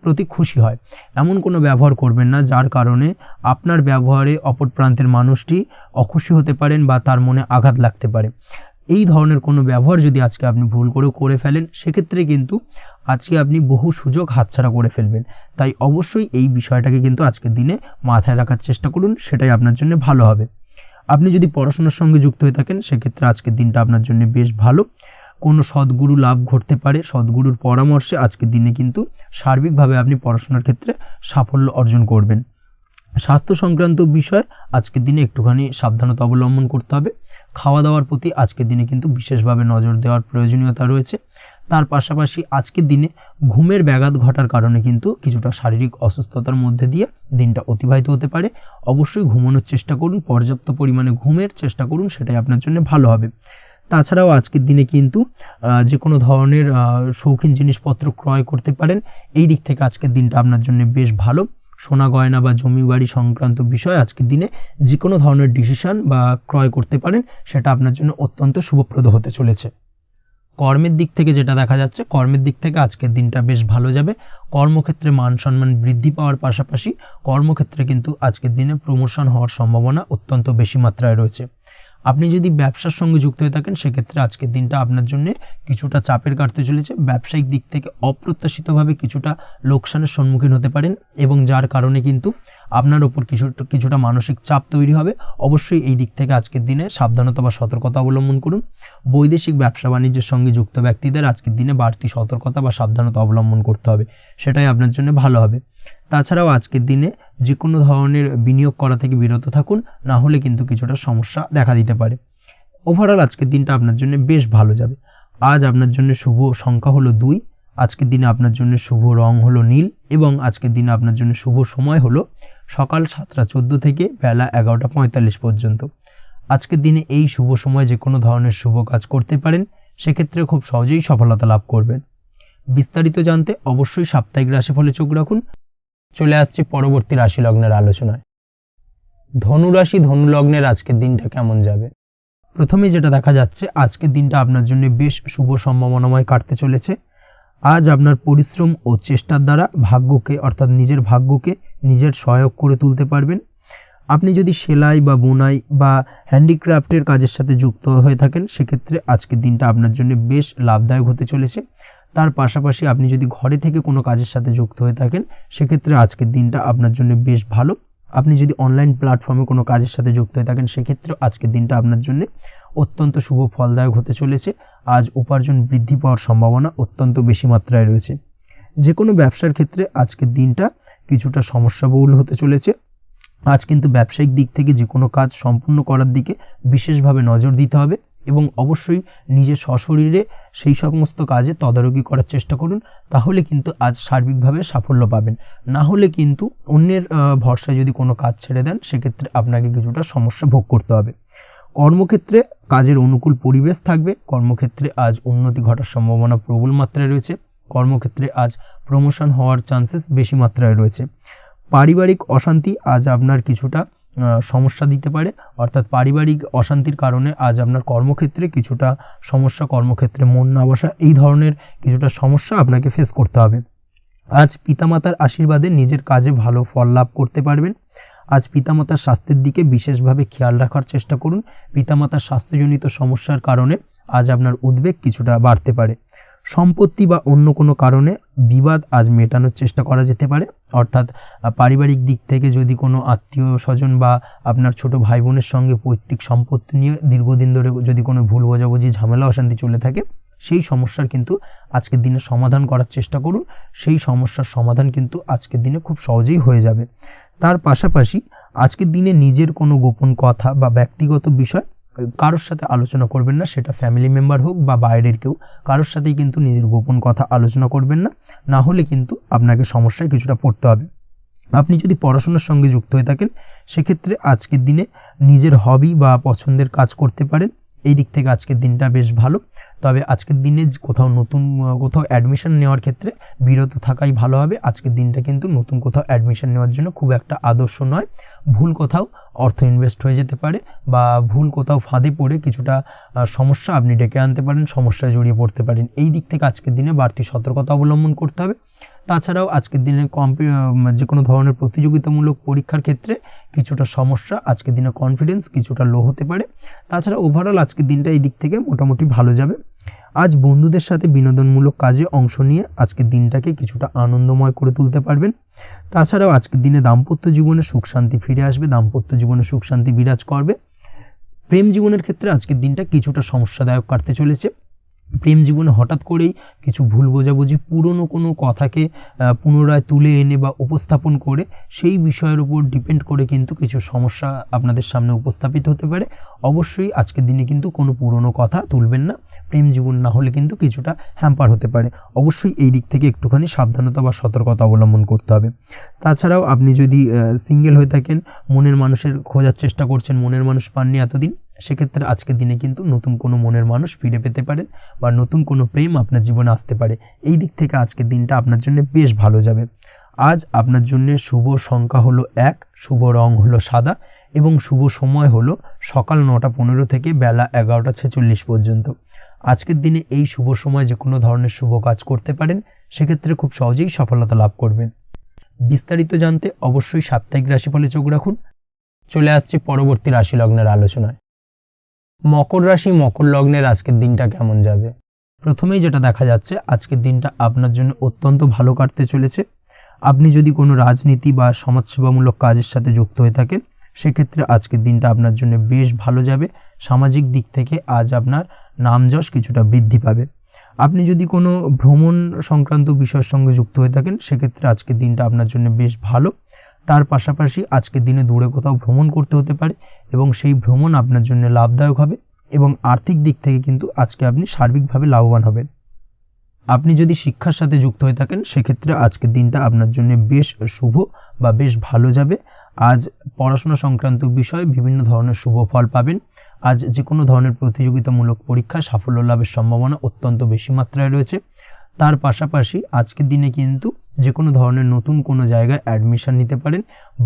প্রতি খুশি হয়। এমন কোনো ব্যবহার করবেন না যার কারণে আপনার ব্যবহারে অপর প্রান্তের মানুষটি অখুশি হতে পারেন বা তার মনে আঘাত লাগতে পারে। এই ধরনের কোনো ব্যবহার যদি আজকে আপনি ভুল করে ফেলেন, সেক্ষেত্রে কিন্তু আজকে আপনি বহু সুযোগ হাতছাড়া করে ফেলবেন। তাই অবশ্যই এই বিষয়টাকে কিন্তু আজকের দিনে মাথায় রাখার চেষ্টা করুন, সেটাই আপনার জন্য ভালো হবে। আপনি যদি পড়াশোনার সঙ্গে যুক্ত হয়ে থাকেন, সেক্ষেত্রে আজকের দিনটা আপনার জন্য বেশ ভালো। কোনো সদ্গুরু লাভ ঘটতে পারে, সদ্গুরুর পরামর্শে আজকের দিনে কিন্তু সার্বিকভাবে আপনি পড়াশোনার ক্ষেত্রে সাফল্য অর্জন করবেন। স্বাস্থ্য সংক্রান্ত বিষয় আজকের দিনে একটুখানি সাবধানতা অবলম্বন করতে হবে। খাওয়া দাওয়ার প্রতি আজকের দিনে কিন্তু বিশেষভাবে নজর দেওয়ার প্রয়োজনীয়তা রয়েছে। তার পাশাপাশি আজকের দিনে ঘুমের ব্যাঘাত ঘটার কারণে কিন্তু কিছুটা শারীরিক অসুস্থতার মধ্যে দিয়ে দিনটা অতিবাহিত হতে পারে। অবশ্যই ঘুমানোর চেষ্টা করুন, পর্যাপ্ত পরিমাণে ঘুমের চেষ্টা করুন, সেটাই আপনার জন্য ভালো হবে। তাছাড়াও আজকের দিনে কিন্তু যে কোনো ধরনের শৌখিন জিনিসপত্র ক্রয় করতে পারেন। এই দিক থেকে আজকের দিনটা আপনার জন্য বেশ ভালো। সোনা গয়না বা জমি বাড়ি সংক্রান্ত বিষয় আজকের দিনে যে কোনো ধরনের ডিসিশন বা ক্রয় করতে পারেন, সেটা আপনার জন্য অত্যন্ত শুভপ্রদ হতে চলেছে। কর্মের দিক থেকে যেটা দেখা যাচ্ছে, কর্মের দিক থেকে আজকের দিনটা বেশ ভালো যাবে। কর্মক্ষেত্রে মান সম্মান বৃদ্ধি পাওয়ার পাশাপাশি কর্মক্ষেত্রে কিন্তু আজকের দিনে প্রমোশন হওয়ার সম্ভাবনা অত্যন্ত বেশি মাত্রায় রয়েছে। আপনি যদি ব্যবসার সঙ্গে যুক্ত হয়ে থাকেন, সেক্ষেত্রে আজকের দিনটা আপনার জন্য কিছুটা চাপের কাটতে চলেছে। ব্যবসায়িক দিক থেকে অপ্রত্যাশিতভাবে কিছুটা লোকসানের সম্মুখীন হতে পারেন এবং যার কারণে কিন্তু আপনার ওপর কিছুটা মানসিক চাপ তৈরি হবে। অবশ্যই এই দিক থেকে আজকের দিনে সাবধানতা বা সতর্কতা অবলম্বন করুন। বৈদেশিক ব্যবসা বাণিজ্যের সঙ্গে যুক্ত ব্যক্তিদের আজকের দিনে বাড়তি সতর্কতা বা সাবধানতা অবলম্বন করতে হবে, সেটাই আপনার জন্য ভালো হবে। তাছাড়াও আজকের দিনে যে কোনো ধরনের বিনিয়োগ করা থেকে বিরত থাকুন, না হলে কিন্তু কিছুটা সমস্যা দেখা দিতে পারে। ওভারঅল আজকের দিনটা আপনার জন্য বেশ ভালো যাবে। আজ আপনার জন্য শুভ সংখ্যা হলো 2। আজকের দিনে আপনার জন্য শুভ রং হলো নীল এবং আজকের দিনে আপনার জন্য শুভ সময় হলো সকাল 7টা 14 থেকে বেলা 11টা 45 পর্যন্ত। আজকের দিনে এই শুভ সময় যে কোনো ধরনের শুভ কাজ করতে পারেন, সেক্ষেত্রে খুব সহজেই সফলতা লাভ করবেন। বিস্তারিত জানতে অবশ্যই সাপ্তাহিক রাশিফলে চোখ রাখুন। চলে আসছে পরবর্তী রাশি লগ্নের আলোচনায়। ধনুরাশি ধনু লগ্নের আজকের দিনটা কেমন যাবে? প্রথমে যেটা দেখা যাচ্ছে, আজকের দিনটা আপনার জন্য বেশ শুভ সম্ভাবনাময় কাটতে চলেছে। আজ আপনার পরিশ্রম ও চেষ্টার দ্বারা ভাগ্যকে অর্থাৎ নিজের ভাগ্যকে নিজের সহায়ক করে তুলতে পারবেন। আপনি যদি সেলাই বা বোনাই বা হ্যান্ডিক্রাফটের কাজের সাথে যুক্ত হয়ে থাকেন, সেক্ষেত্রে আজকের দিনটা আপনার জন্য বেশ লাভদায়ক হতে চলেছে। তার পাশাপাশি আপনি যদি ঘরে থেকে কোনো কাজের সাথে যুক্ত হয়ে থাকেন, সেক্ষেত্রে আজকের দিনটা আপনার জন্য বেশ ভালো। আপনি যদি অনলাইন প্ল্যাটফর্মে কোনো কাজের সাথে যুক্ত হয়ে থাকেন, সেক্ষেত্রে আজকের দিনটা আপনার জন্য অত্যন্ত শুভ ফলদায়ক হতে চলেছে। আজ উপার্জন বৃদ্ধি পাওয়ার সম্ভাবনা অত্যন্ত বেশি মাত্রায় রয়েছে। যে কোনো ব্যবসার ক্ষেত্রে আজকের দিনটা কিছুটা সমস্যাবহুল হতে চলেছে। আজ কিন্তু ব্যবসায়িক দিক থেকে যে কোনো কাজ সম্পূর্ণ করার দিকে বিশেষভাবে নজর দিতে হবে এবং অবশ্যই নিজের সশরীরে সেই সমস্ত কাজে তদারকি করার চেষ্টা করুন, তাহলে কিন্তু আজ সার্বিকভাবে সাফল্য পাবেন। না হলে কিন্তু অন্যের ভরসায় যদি কোনো কাজ ছেড়ে দেন, সেক্ষেত্রে আপনাকে কিছুটা সমস্যা ভোগ করতে হবে। কর্মক্ষেত্রে কাজের অনুকূল পরিবেশ থাকবে। কর্মক্ষেত্রে আজ উন্নতি ঘটার সম্ভাবনা প্রবল মাত্রায় রয়েছে। কর্মক্ষেত্রে আজ প্রমোশন হওয়ার চান্সেস বেশি মাত্রায় রয়েছে। পারিবারিক অশান্তি আজ আপনার কিছুটা সমস্যা দিতে পারে, অর্থাৎ পারিবারিক অশান্তির কারণে আজ আপনার কর্মক্ষেত্রে কিছুটা সমস্যা, কর্মক্ষেত্রে মন না বসা, এই ধরনের কিছুটা সমস্যা আপনাকে ফেস করতে হবে। আজ পিতামাতার আশীর্বাদে নিজের কাজে ভালো ফল লাভ করতে পারবেন। আজ পিতামাতার স্বাস্থ্যের দিকে বিশেষভাবে খেয়াল রাখার চেষ্টা করুন। পিতামাতার স্বাস্থ্যজনিত সমস্যার কারণে আজ আপনার উদ্বেগ কিছুটা বাড়তে পারে। সম্পত্তি বা অন্য কোনো কারণে বিবাদ আজ মেটানোর চেষ্টা করা যেতে পারে, অর্থাৎ পারিবারিক দিক থেকে যদি কোনো আত্মীয় স্বজন বা আপনার ছোট ভাই বোনের সঙ্গে পৈতৃক সম্পত্তি নিয়ে দীর্ঘদিন ধরে যদি কোনো ভুল বোঝাবুঝি ঝামেলা অশান্তি চলে থাকে, সেই সমস্যার কিন্তু আজকের দিনে সমাধান করার চেষ্টা করুন। সেই সমস্যার সমাধান কিন্তু আজকের দিনে খুব সহজেই হয়ে যাবে। তার পাশাপাশি আজকের দিনে নিজের কোনো গোপন কথা বা ব্যক্তিগত বিষয় কারোর সাথে আলোচনা করবেন না, সেটা ফ্যামিলি মেম্বার হোক বা বাইরের কেউ, কারোর সাথেই কিন্তু নিজের গোপন কথা আলোচনা করবেন না, না হলে কিন্তু আপনাকে সমস্যায় কিছুটা পড়তে হবে। আপনি যদি পড়াশোনার সঙ্গে যুক্ত হয়ে থাকেন, সেক্ষেত্রে আজকের দিনে নিজের হবি বা পছন্দের কাজ করতে পারেন। এই দিক থেকে আজকের দিনটা বেশ ভালো। তবে আজকের দিনে কোথাও অ্যাডমিশন নেওয়ার ক্ষেত্রে বিরত থাকাই ভালো হবে। আজকের দিনটা কিন্তু নতুন কোথাও অ্যাডমিশন নেওয়ার জন্য খুব একটা আদর্শ নয়। ভুল কোথাও অর্থ ইনভেস্ট হয়ে যেতে পারে, বা ভুল কোথাও ফাঁদে পড়ে কিছুটা সমস্যা আপনি ডেকে আনতে পারেন, সমস্যায় জড়িয়ে পড়তে পারেন। এই দিক থেকে আজকের দিনে বাড়তি সতর্কতা অবলম্বন করতে হবে। তাছাড়াও আজকের দিনে যে কোনো ধরনের প্রতিযোগিতামূলক পরীক্ষার ক্ষেত্রে কিছুটা সমস্যা, আজকের দিনে কনফিডেন্স কিছুটা লো হতে পারে। তাছাড়া ওভারঅল আজকের দিনটা এই দিক থেকে মোটামুটি ভালো যাবে। আজ বন্ধুদের সাথে বিনোদনমূলক কাজে অংশ নিয়ে আজকের দিনটাকে কিছুটা আনন্দময় করে তুলতে পারবেন। তাছাড়াও আজকের দিনে দাম্পত্য জীবনে সুখ শান্তি ফিরে আসবে, দাম্পত্য জীবনে সুখ শান্তি বিরাজ করবে। প্রেম জীবনের ক্ষেত্রে আজকের দিনটা কিছুটা সমস্যাদায়ক কাটতে চলেছে। প্রেম জীবনে হঠাৎ করেই কিছু ভুল বোঝাবুঝি, পুরনো কোনো কথাকে পুনরায় তুলে এনে বা উপস্থাপন করে সেই বিষয়ের উপর ডিপেন্ড করে কিন্তু কিছু সমস্যা আপনাদের সামনে উপস্থাপিত হতে পারে। অবশ্যই আজকের দিনে কিন্তু কোনো পুরনো কথা তুলবেন না, প্রেম জীবন না হলে কিন্তু কিছুটা হ্যাম্পার হতে পারে। অবশ্যই এই দিক থেকে একটুখানি সাবধানতা বা সতর্কতা অবলম্বন করতে হবে। তাছাড়াও আপনি যদি সিঙ্গেল হয়ে থাকেন, মনের মানুষের খোঁজার চেষ্টা করছেন, মনের মানুষ পাননি এতদিন, সেক্ষেত্রে আজকের দিনে কিন্তু নতুন কোনো মনের মানুষ ফিরে পেতে পারেন, বা নতুন কোনো প্রেম আপনার জীবনে আসতে পারে। এই দিক থেকে আজকের দিনটা আপনার জন্য বেশ ভালো যাবে। আজ আপনার জন্য শুভ সংখ্যা হলো 1, শুভ রং হলো সাদা, এবং শুভ সময় হলো সকাল 9:15 থেকে বেলা 11:46 পর্যন্ত। আজকের দিনে এই শুভ সময় যে কোনো ধরনের শুভ কাজ করতে পারেন, সেক্ষেত্রে খুব সহজেই সফলতা লাভ করবেন। বিস্তারিত জানতে অবশ্যই সাপ্তাহিক রাশিফলে চোখ রাখুন। চলে আসছে পরবর্তী রাশি লগ্নের আলোচনায়। মকর রাশি, মকর লগ্নের আজকের দিনটা কেমন যাবে? প্রথমেই যেটা দেখা যাচ্ছে, আজকের দিনটা আপনার জন্য অত্যন্ত ভালো কাটতে চলেছে। আপনি যদি কোনো রাজনীতি বা সমাজসেবামূলক কাজের সাথে যুক্ত হয়ে থাকেন, সেক্ষেত্রে আজকের দিনটা আপনার জন্য বেশ ভালো যাবে। সামাজিক দিক থেকে আজ আপনার নামযশ কিছুটা বৃদ্ধি পাবে। আপনি যদি কোনো ভ্রমণ সংক্রান্ত বিষয়ের সঙ্গে যুক্ত হয়ে থাকেন, সেক্ষেত্রে আজকের দিনটা আপনার জন্য বেশ ভালো। তার পাশাপাশি আজকের দিনে দূরে কোথাও ভ্রমণ করতে হতে পারে, এবং সেই ভ্রমণ আপনার জন্য লাভদায়ক হবে, এবং আর্থিক দিক থেকে কিন্তু আজকে আপনি সার্বিকভাবে লাভবান হবেন। আপনি যদি শিক্ষার সাথে যুক্ত হয়ে থাকেন, সেক্ষেত্রে আজকের দিনটা আপনার জন্য বেশ শুভ বা বেশ ভালো যাবে। আজ পড়াশোনা সংক্রান্ত বিষয়ে বিভিন্ন ধরনের শুভ ফল পাবেন। আজ যে কোনো ধরনের প্রতিযোগিতামূলক পরীক্ষায় সাফল্য লাভের সম্ভাবনা অত্যন্ত বেশি মাত্রায় রয়েছে। তার পাশাপাশি আজকের দিনে কিন্তু যে কোনো ধরনের নতুন কোনো জায়গায় অ্যাডমিশন নিতে পারেন,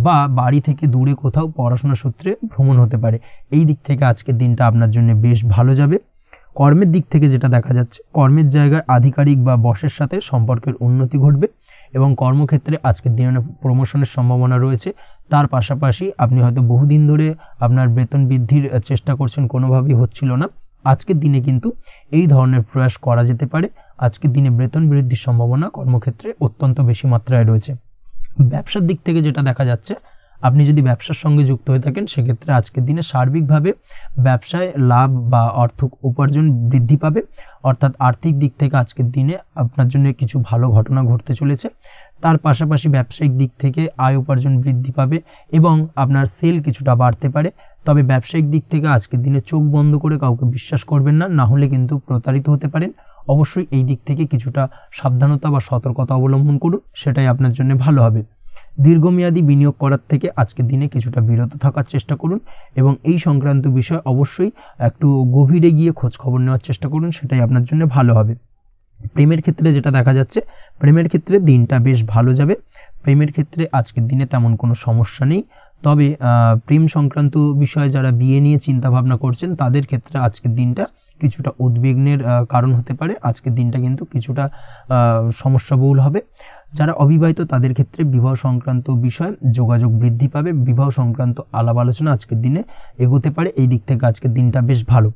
বা বাড়ি থেকে দূরে কোথাও পড়াশোনা সূত্রে ভ্রমণ হতে পারে। এই দিক থেকে আজকের দিনটা আপনার জন্য বেশ ভালো যাবে। কর্মের দিক থেকে যেটা দেখা যাচ্ছে, কর্মের জায়গায় আধিকারিক বা বসের সাথে সম্পর্কের উন্নতি ঘটবে, এবং কর্মক্ষেত্রে আজকের দিনে প্রমোশনের সম্ভাবনা রয়েছে। তার পাশাপাশি আপনি হয়তো বহুদিন ধরে আপনার বেতন বৃদ্ধির চেষ্টা করছেন, কোনোভাবেই হচ্ছিল না। আজকের দিনে কিন্তু এই ধরনের প্রয়াস করা যেতে পারে। আজকের দিনে বেতন বৃদ্ধির সম্ভাবনা কর্মক্ষেত্রে অত্যন্ত বেশি মাত্রায় রয়েছে। ব্যবসার দিক থেকে যেটা দেখা যাচ্ছে, আপনি যদি ব্যবসার সঙ্গে যুক্ত হয়ে থাকেন, সেক্ষেত্রে আজকের দিনে সার্বিকভাবে ব্যবসায় লাভ বা অর্থ উপার্জন বৃদ্ধি পাবে। অর্থাৎ আর্থিক দিক থেকে আজকের দিনে আপনার জন্য কিছু ভালো ঘটনা ঘটতে চলেছে। তার পাশাপাশি ব্যবসায়িক দিক থেকে আয় উপার্জন বৃদ্ধি পাবে, এবং আপনার সেল কিছুটা বাড়তে পারে। তবে ব্যবসায়িক দিক থেকে আজকের দিনে চোখ বন্ধ করে কাউকে বিশ্বাস করবেন না, না হলে কিন্তু প্রতারিত হতে পারেন। অবশ্যই এই দিক থেকে কিছুটা সাবধানতা বা সতর্কতা অবলম্বন করুন, সেটাই আপনার জন্য ভালো হবে। দীর্ঘমেয়াদী বিনিয়োগ করার থেকে আজকের দিনে কিছুটা বিরত থাকার চেষ্টা করুন, এবং এই সংক্রান্ত বিষয় অবশ্যই একটু গভীরে গিয়ে খোঁজ খবর নেওয়ার চেষ্টা করুন, সেটাই আপনার জন্য ভালো হবে। প্রেমের ক্ষেত্রে যেটা দেখা যাচ্ছে, প্রেমের ক্ষেত্রে দিনটা বেশ ভালো যাবে। প্রেমের ক্ষেত্রে আজকের দিনে তেমন কোনো সমস্যা নেই। তবে প্রেম সংক্রান্ত বিষয়ে যারা বিয়ে নিয়ে চিন্তা ভাবনা করছেন, তাদের ক্ষেত্রে আজকের দিনটা কিছুটা উদ্বিগ্নের কারণ হতে পারে। আজকের দিনটা কিন্তু কিছুটা সমস্যাবহুল হবে। যারা অবিবাহিত, তাদের ক্ষেত্রে বিবাহ সংক্রান্ত বিষয়ে যোগাযোগ বৃদ্ধি পাবে, বিবাহ সংক্রান্ত আলাপ আলোচনা আজকের দিনে এগোতে পারে। এই দিক থেকে আজকের দিনটা বেশ ভালো।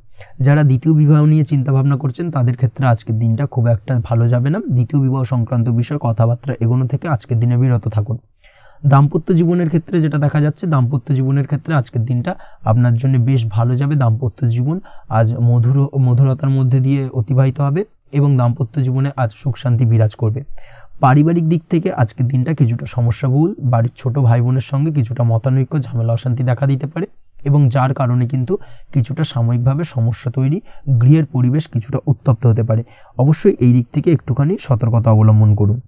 যারা দ্বিতীয় বিবাহ নিয়ে চিন্তা ভাবনা করছেন, তাদের ক্ষেত্রে আজকের দিনটা খুব একটা ভালো যাবে না। দ্বিতীয় বিবাহ সংক্রান্ত বিষয়ে কথাবার্তা এগোনো থেকে আজকের দিনে বিরত থাকুন। দাম্পত্য জীবনের ক্ষেত্রে যেটা দেখা যাচ্ছে, দাম্পত্য জীবনের ক্ষেত্রে আজকের দিনটা আপনার জন্য বেশ ভালো যাবে। দাম্পত্য জীবন আজ মধুরতার মধ্যে দিয়ে অতিবাহিত হবে, এবং দাম্পত্য জীবনে আজ সুখ শান্তি বিরাজ করবে। পারিবারিক দিক থেকে আজকের দিনটা কিছুটা সমস্যাবহুল। বাড়ির ছোট ভাই বোনের সঙ্গে কিছুটা মতানৈক্য, ঝামেলা অশান্তি দেখা দিতে পারে, এবং যার কারণে কিন্তু কিছুটা সাময়িকভাবে সমস্যা তৈরি, গৃহের পরিবেশ কিছুটা উত্তপ্ত হতে পারে। অবশ্যই এই দিক থেকে একটুখানি সতর্কতা অবলম্বন করুন।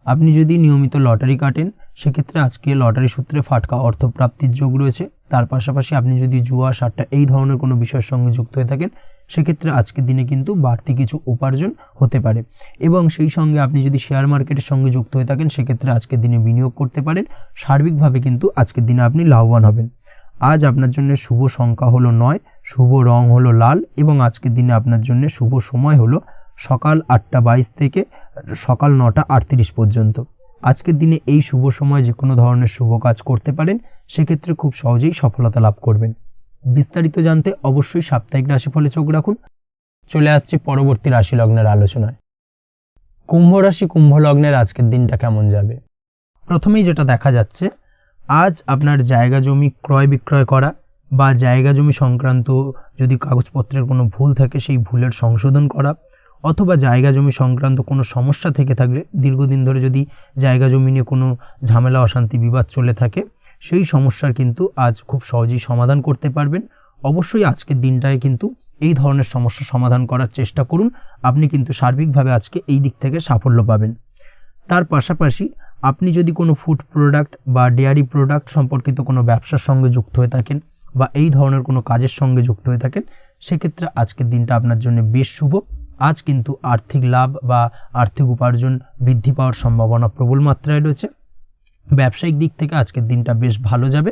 আপনি যদি নিয়মিত লটারি কাটেন, সেক্ষেত্রে আজকে লটারি সূত্রে ফাটকা অর্থপ্রাপ্তির যোগ রয়েছে। তার পাশাপাশি আপনি যদি জুয়া, সাট্টা এই ধরনের কোনো বিষয়ের সঙ্গে যুক্ত হয়ে থাকেন, সেক্ষেত্রে আজকের দিনে কিন্তু বাড়তি কিছু উপার্জন হতে পারে। এবং সেই সঙ্গে আপনি যদি শেয়ার মার্কেটের সঙ্গে যুক্ত হয়ে থাকেন সেক্ষেত্রে আজকের দিনে বিনিয়োগ করতে পারেন। সার্বিকভাবে কিন্তু আজকের দিনে আপনি লাভবান হবেন। আজ আপনার জন্য শুভ সংখ্যা হলো 9, শুভ রং হলো লাল এবং আজকের দিনে আপনার জন্য শুভ সময় হলো সকাল 8টা 22 থেকে সকাল 9টা 38 পর্যন্ত। আজকের দিনে এই শুভ সময় যে কোনো ধরনের শুভ কাজ করতে পারেন, সেক্ষেত্রে খুব সহজেই সফলতা লাভ করবেন। বিস্তারিত জানতে অবশ্যই সাপ্তাহিক রাশিফলে চোখ রাখুন। চলে আসছি পরবর্তী রাশি লগ্নের আলোচনায়। কুম্ভ রাশি কুম্ভ লগ্নের আজকের দিনটা কেমন যাবে? প্রথমেই যেটা দেখা যাচ্ছে, আজ আপনার জায়গা জমি ক্রয় বিক্রয় করা বা জায়গা জমি সংক্রান্ত যদি কাগজপত্রের কোনো ভুল থাকে সেই ভুলের সংশোধন করা, অথবা জায়গা জমি সংক্রান্ত কোনো সমস্যা থেকে থাকলে, দীর্ঘদিন ধরে যদি জায়গা জমি নিয়ে কোনো ঝামেলা অশান্তি বিবাদ চলে থাকে, সেই সমস্যার কিন্তু আজ খুব সহজেই সমাধান করতে পারবেন। অবশ্যই আজকের দিনটায় কিন্তু এই ধরনের সমস্যা সমাধান করার চেষ্টা করুন। আপনি কিন্তু সার্বিকভাবে আজকে এই দিক থেকে সাফল্য পাবেন। তার পাশাপাশি আপনি যদি কোনো ফুড প্রোডাক্ট বা ডেয়ারি প্রোডাক্ট সম্পর্কিত কোনো ব্যবসার সঙ্গে যুক্ত হয়ে থাকেন বা এই ধরনের কোনো কাজের সঙ্গে যুক্ত হয়ে থাকেন, সেক্ষেত্রে আজকের দিনটা আপনার জন্য বেশ শুভ। আজ কিন্তু আর্থিক লাভ বা আর্থিক উপার্জন বৃদ্ধি পাওয়ার সম্ভাবনা প্রবল মাত্রায় রয়েছে। ব্যবসায়িক দিক থেকে আজকের দিনটা বেশ ভালো যাবে।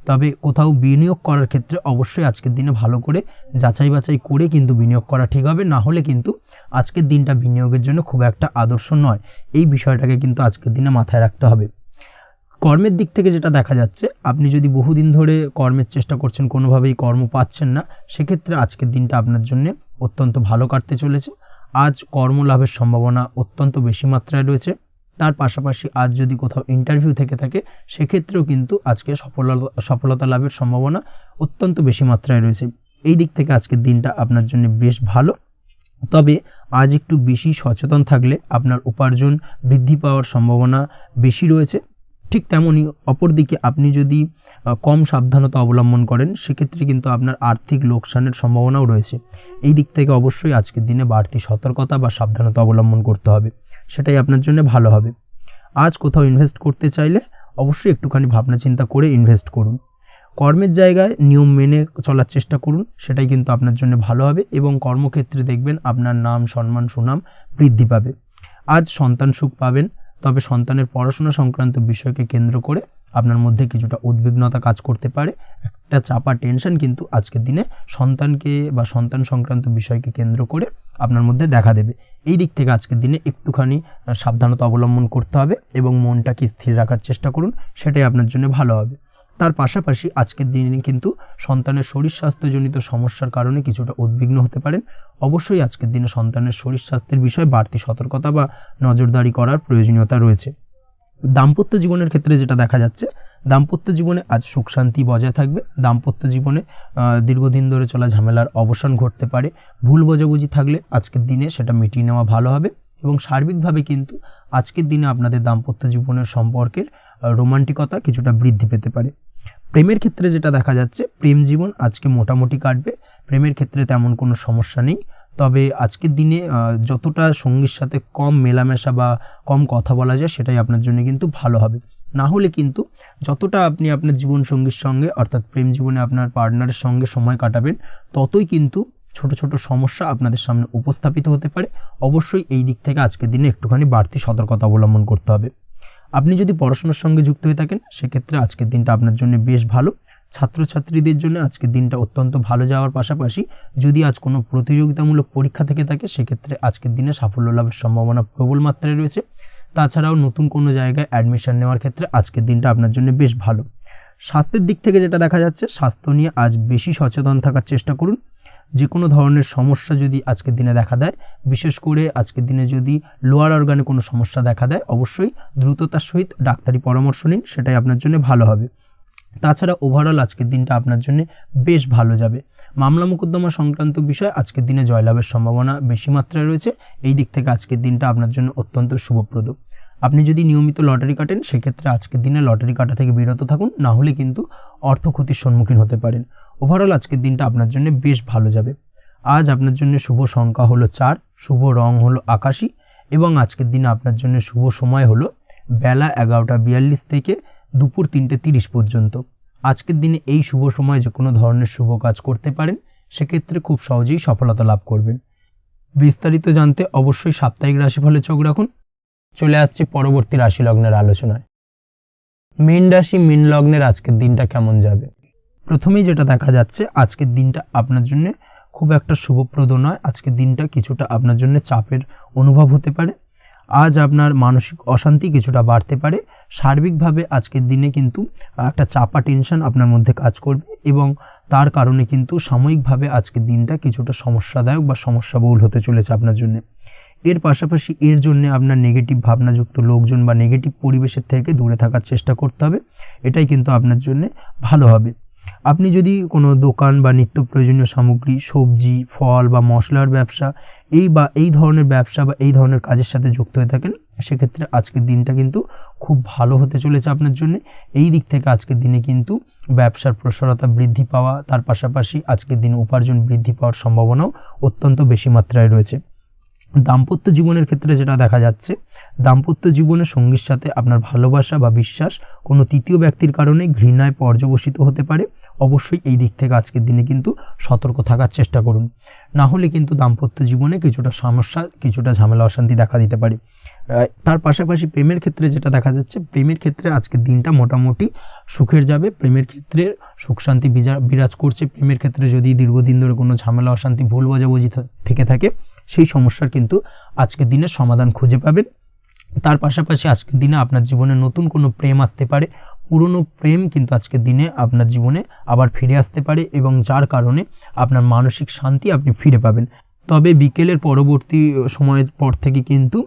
তবে কোথাও বিনিয়োগ করার ক্ষেত্রে অবশ্যই আজকের দিনে ভালো করে যাচাই বাছাই করে কিন্তু বিনিয়োগ করা ঠিক হবে, না হলে কিন্তু আজকের দিনটা বিনিয়োগের জন্য খুব একটা আদর্শ নয়। এই বিষয়টাকে কিন্তু আজকের দিনে মাথায় রাখতে হবে। কর্মের দিক থেকে যেটা দেখা যাচ্ছে, আপনি যদি বহুদিন ধরে কর্মের চেষ্টা করছেন, কোনোভাবেই কর্ম পাচ্ছেন না, সেক্ষেত্রে আজকের দিনটা আপনার জন্য অত্যন্ত ভালো কাটতে চলেছে। আজ কর্মলাভের সম্ভাবনা অত্যন্ত বেশি মাত্রায় রয়েছে। তার পাশাপাশি আজ যদি কোথাও ইন্টারভিউ থেকে থাকে, সেক্ষেত্রেও কিন্তু আজকে সফলতা লাভের সম্ভাবনা অত্যন্ত বেশি মাত্রায় রয়েছে। এই দিক থেকে আজকের দিনটা আপনার জন্য বেশ ভালো। তবে আজ একটু বেশি সচেতন থাকলে আপনার উপার্জন বৃদ্ধি পাওয়ার সম্ভাবনা বেশি রয়েছে। ঠিক তেমনই অপরদিকে আপনি যদি কম সাবধানতা অবলম্বন করেন, সেক্ষেত্রে কিন্তু আপনার আর্থিক লোকসানের সম্ভাবনাও রয়েছে। এই দিক থেকে অবশ্যই আজকের দিনে বাড়তি সতর্কতা বা সাবধানতা অবলম্বন করতে হবে, সেটাই আপনার জন্য ভালো হবে। আজ কোথাও ইনভেস্ট করতে চাইলে অবশ্যই একটুখানি ভাবনা চিন্তা করে ইনভেস্ট করুন। কর্মের জায়গায় নিয়ম মেনে চলার চেষ্টা করুন, সেটাই কিন্তু আপনার জন্য ভালো হবে এবং কর্মক্ষেত্রে দেখবেন আপনার নাম সম্মান সুনাম বৃদ্ধি পাবে। আজ সন্তান সুখ পাবেন, তবে সন্তানের পড়াশোনা সংক্রান্ত বিষয়কে কেন্দ্র করে আপনার মধ্যে কিছুটা উদ্বিগ্নতা কাজ করতে পারে। একটা চাপা টেনশন কিন্তু আজকের দিনে সন্তানকে বা সন্তান সংক্রান্ত বিষয়কে কেন্দ্র করে আপনার মধ্যে দেখা দেবে। এই দিক থেকে আজকের দিনে একটুখানি সাবধানতা অবলম্বন করতে হবে এবং মনটাকে স্থির রাখার চেষ্টা করুন, সেটাই আপনার জন্য ভালো হবে। তার পাশাপাশি আজকের দিনে কিন্তু সন্তানের শরীর স্বাস্থ্যজনিত সমস্যার কারণে কিছুটা উদ্বিগ্ন হতে পারেন। অবশ্যই আজকের দিনে সন্তানের শরীর স্বাস্থ্যের বিষয়ে বাড়তি সতর্কতা বা নজরদারি করার প্রয়োজনীয়তা রয়েছে। দাম্পত্য জীবনের ক্ষেত্রে যেটা দেখা যাচ্ছে, দাম্পত্য জীবনে আজ সুখ শান্তি বজায় থাকবে। দাম্পত্য জীবনে দীর্ঘদিন ধরে চলা ঝামেলার অবসান ঘটতে পারে। ভুল বোঝাবুঝি থাকলে আজকের দিনে সেটা মিটিয়ে নেওয়া ভালো হবে এবং সার্বিকভাবে কিন্তু আজকের দিনে আপনাদের দাম্পত্য জীবনের সম্পর্কের রোমান্টিকতা কিছুটা বৃদ্ধি পেতে পারে। প্রেমের ক্ষেত্রে যেটা দেখা যাচ্ছে, প্রেম জীবন আজকে মোটামুটি কাটবে। প্রেমের ক্ষেত্রে তেমন কোনো সমস্যা নেই। তবে আজকের দিনে যতটা সঙ্গীর সাথে কম মেলামেশা বা কম কথা বলা যায়, সেটাই আপনার জন্য কিন্তু ভালো হবে। না হলে কিন্তু যতটা আপনি আপনার জীবন সঙ্গীর সঙ্গে অর্থাৎ প্রেম জীবনে আপনার পার্টনারের সঙ্গে সময় কাটাবেন, ততই কিন্তু ছোট ছোট সমস্যা আপনাদের সামনে উপস্থাপিত হতে পারে। অবশ্যই এই দিক থেকে আজকের দিনে একটুখানি বাড়তি সতর্কতা অবলম্বন করতে হবে। আপনি যদি পড়াশোনার সঙ্গে যুক্ত হয়ে থাকেন, সেক্ষেত্রে আজকের দিনটা আপনার জন্য বেশ ভালো। ছাত্রছাত্রীদের জন্য আজকের দিনটা অত্যন্ত ভালো যাওয়ার পাশাপাশি যদি আজ কোনো প্রতিযোগিতামূলক পরীক্ষা থেকে থাকে, সেক্ষেত্রে আজকের দিনে সাফল্য লাভের সম্ভাবনা প্রবল মাত্রায় রয়েছে। তাছাড়াও নতুন কোনো জায়গায় অ্যাডমিশন নেওয়ার ক্ষেত্রে আজকের দিনটা আপনার জন্য বেশ ভালো। স্বাস্থ্যের দিক থেকে যেটা দেখা যাচ্ছে, স্বাস্থ্য নিয়ে আজ বেশি সচেতন থাকার চেষ্টা করুন। যে কোনো ধরনের সমস্যা যদি আজকের দিনে দেখা দেয়, বিশেষ করে আজকের দিনে যদি লোয়ার অর্গানে কোনো সমস্যা দেখা দেয়, অবশ্যই দ্রুততার সহিত ডাক্তারি পরামর্শ নিন, সেটাই আপনার জন্য ভালো হবে। তাছাড়া ওভারঅল আজকের দিনটা আপনার জন্য বেশ ভালো যাবে। মামলা মোকদ্দমা সংক্রান্ত বিষয় আজকের দিনে জয়লাভের সম্ভাবনা বেশি মাত্রায় রয়েছে। এই দিক থেকে আজকের দিনটা আপনার জন্য অত্যন্ত শুভপ্রদ। আপনি যদি নিয়মিত লটারি কাটেন, সেক্ষেত্রে আজকের দিনে লটারি কাটা থেকে বিরত থাকুন, না হলে কিন্তু অর্থ ক্ষতির সম্মুখীন হতে পারেন। ওভারঅল আজকের দিনটা আপনার জন্য বেশ ভালো যাবে। আজ আপনার জন্য শুভ সংখ্যা হলো 4, শুভ রং হলো আকাশী এবং আজকের দিনে আপনার জন্য শুভ সময় হলো বেলা 11টা 42 থেকে দুপুর 3টে 30 পর্যন্ত। আজকের দিনে এই শুভ সময় যে কোনো ধরনের শুভ কাজ করতে পারেন। সেক্ষেত্রে খুব সহজেই সফলতা লাভ করবেন। বিস্তারিত জানতে অবশ্যই সাপ্তাহিক রাশিফলে চোখ রাখুন। চলে আসছে পরবর্তী রাশি লগ্নের আলোচনায়। মীন রাশি মীন লগ্নের আজকের দিনটা কেমন যাবে? প্রথমেই যেটা দেখা যাচ্ছে, আজকের দিনটা আপনার জন্য খুব একটা শুভপ্রদ নয়। আজকের দিনটা কিছুটা আপনার জন্য চাপের অনুভব হতে পারে। আজ আপনার মানসিক অশান্তি কিছুটা বাড়তে পারে। সার্বিকভাবে আজকের দিনে কিন্তু একটা চাপা টেনশন আপনার মধ্যে কাজ করবে এবং তার কারণে কিন্তু সাময়িকভাবে আজকের দিনটা কিছুটা সমস্যাদায়ক বা সমস্যাবহুল হতে চলেছে আপনার জন্য। এর পাশাপাশি এর জন্য আপনার নেগেটিভ ভাবনাযুক্ত লোকজন বা নেগেটিভ পরিবেশের থেকে দূরে থাকার চেষ্টা করতে হবে। এটাই কিন্তু আপনার জন্য ভালো হবে। আপনি যদি কোনো দোকান বা নিত্য প্রয়োজনীয় সামগ্রী, সবজি, ফল বা মশলার ব্যবসা এই ধরনের ব্যবসা বা এই ধরনের কাজের সাথে যুক্ত হয়ে থাকেন, সেক্ষেত্রে আজকের দিনটা কিন্তু খুব ভালো হতে চলেছে আপনার জন্য। এই দিক থেকে আজকের দিনে কিন্তু ব্যবসার প্রসারতা বৃদ্ধি পাওয়া, তার পাশাপাশি আজকের দিনে উপার্জন বৃদ্ধি পাওয়ার সম্ভাবনাও অত্যন্ত বেশি মাত্রায় রয়েছে। দাম্পত্য জীবনের ক্ষেত্রে যেটা দেখা যাচ্ছে, দাম্পত্য জীবনে সঙ্গীর সাথে আপনার ভালোবাসা বা বিশ্বাস কোনো তৃতীয় ব্যক্তির কারণে ঘৃণায় পর্যবসিত হতে পারে। অবশ্যই এই দিক থেকে আজকের দিনে কিন্তু সতর্ক থাকার চেষ্টা করুন, না হলে কিন্তু দাম্পত্য জীবনে কিছুটা সমস্যা, কিছুটা ঝামেলা অশান্তি দেখা দিতে পারে। তার পাশাপাশি প্রেমের ক্ষেত্রে যেটা দেখা যাচ্ছে, প্রেমের ক্ষেত্রে আজকের দিনটা মোটামুটি সুখের যাবে। প্রেমের ক্ষেত্রে সুখ শান্তি বিরাজ করছে। প্রেমের ক্ষেত্রে যদি দীর্ঘদিন ধরে কোনো ঝামেলা অশান্তি ভুল বোঝাবুঝি থেকে থাকে, সেই সমস্যার কিন্তু আজকের দিনে সমাধান খুঁজে পাবেন। তার পাশাপাশি আজকের দিনে আপনার জীবনে নতুন কোনো প্রেম আসতে পারে। পুরনো প্রেম কিন্তু আজকের দিনে আপনার জীবনে আবার ফিরে আসতে পারে এবং যার কারণে আপনার মানসিক শান্তি আপনি ফিরে পাবেন। তবে বিকেলের পরবর্তী সময়ের পর থেকে কিন্তু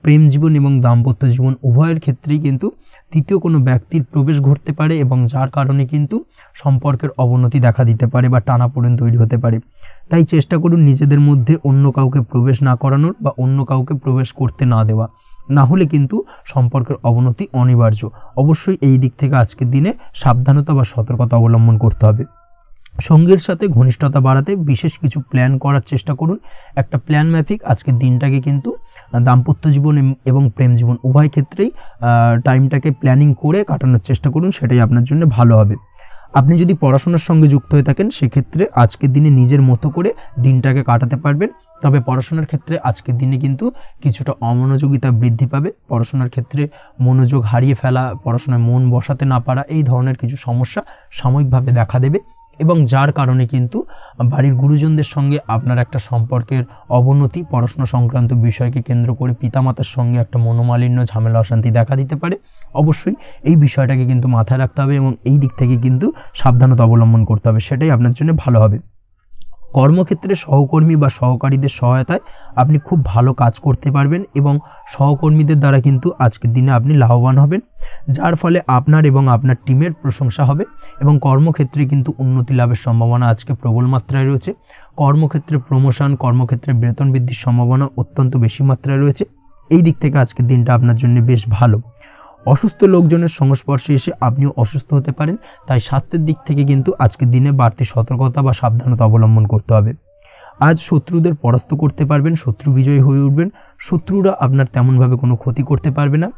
প্রেম জীবন এবং দাম্পত্য জীবন উভয়ের ক্ষেত্রেই কিন্তু তৃতীয় কোনো ব্যক্তির প্রবেশ ঘটতে পারে এবং যার কারণে কিন্তু সম্পর্কের অবনতি দেখা দিতে পারে বা টানাপোড়েন তৈরি হতে পারে। তাই চেষ্টা করুন নিজেদের মধ্যে অন্য কাউকে প্রবেশ না করানোর বা অন্য কাউকে প্রবেশ করতে না দেওয়া, না হলে কিন্তু সম্পর্কের অবনতি অনিবার্য। অবশ্যই এই দিক থেকে আজকের দিনে সাবধানতা বা সতর্কতা অবলম্বন করতে হবে। সঙ্গীর সাথে ঘনিষ্ঠতা বাড়াতে বিশেষ কিছু প্ল্যান করার চেষ্টা করুন। একটা প্ল্যান মাফিক আজকের দিনটাকে কিন্তু দাম্পত্য জীবন এবং প্রেম জীবন উভয় ক্ষেত্রেই টাইমটাকে প্ল্যানিং করে কাটানোর চেষ্টা করুন, সেটাই আপনার জন্য ভালো হবে। আপনি যদি পড়াশোনার সঙ্গে যুক্ত হয়ে থাকেন, সেক্ষেত্রে আজকের দিনে নিজের মতো করে দিনটাকে কাটাতে পারবেন। তবে পড়াশোনার ক্ষেত্রে আজকের দিনে কিন্তু কিছুটা অমনোযোগিতা বৃদ্ধি পাবে। পড়াশোনার ক্ষেত্রে মনোযোগ হারিয়ে ফেলা, পড়াশোনায় মন বসাতে না পারা, এই ধরনের কিছু সমস্যা সাময়িকভাবে দেখা দেবে এবং যার কারণে কিন্তু বাড়ির গুরুজনদের সঙ্গে আপনার একটা সম্পর্কের অবনতি, পড়াশোনা সংক্রান্ত বিষয়কে কেন্দ্র করে পিতামাতার সঙ্গে একটা মনোমালিন্য, ঝামেলা অশান্তি দেখা দিতে পারে। অবশ্যই এই বিষয়টাকে কিন্তু মাথায় রাখতে হবে এবং এই দিক থেকে কিন্তু সাবধানতা অবলম্বন করতে হবে, সেটাই আপনার জন্য ভালো হবে। কর্মক্ষেত্রে সহকর্মী বা সহকারীদের সহায়তায় আপনি খুব ভালো কাজ করতে পারবেন এবং সহকর্মীদের দ্বারা কিন্তু আজকের দিনে আপনি লাভবান হবেন, যার ফলে আপনার এবং আপনার টিমের প্রশংসা হবে এবং কর্মক্ষেত্রে কিন্তু উন্নতি লাভের সম্ভাবনা আজকে প্রবল মাত্রায় রয়েছে। কর্মক্ষেত্রে প্রমোশন, কর্মক্ষেত্রে বেতন বৃদ্ধির সম্ভাবনা অত্যন্ত বেশি মাত্রায় রয়েছে। এই দিক থেকে আজকের দিনটা আপনার জন্য বেশ ভালো। অসুস্থ লোকজনের সংস্পর্শে এসে আপনিও অসুস্থ হতে পারেন, তাই স্বাস্থ্যের দিক থেকে কিন্তু আজকের দিনে বাড়তি সতর্কতা বা সাবধানতা অবলম্বন করতে হবে। আজ শত্রুদের পরাস্ত করতে পারবেন, শত্রু বিজয়ী হয়ে উঠবেন। শত্রুরা আপনার তেমনভাবে কোনো ক্ষতি করতে পারবে না।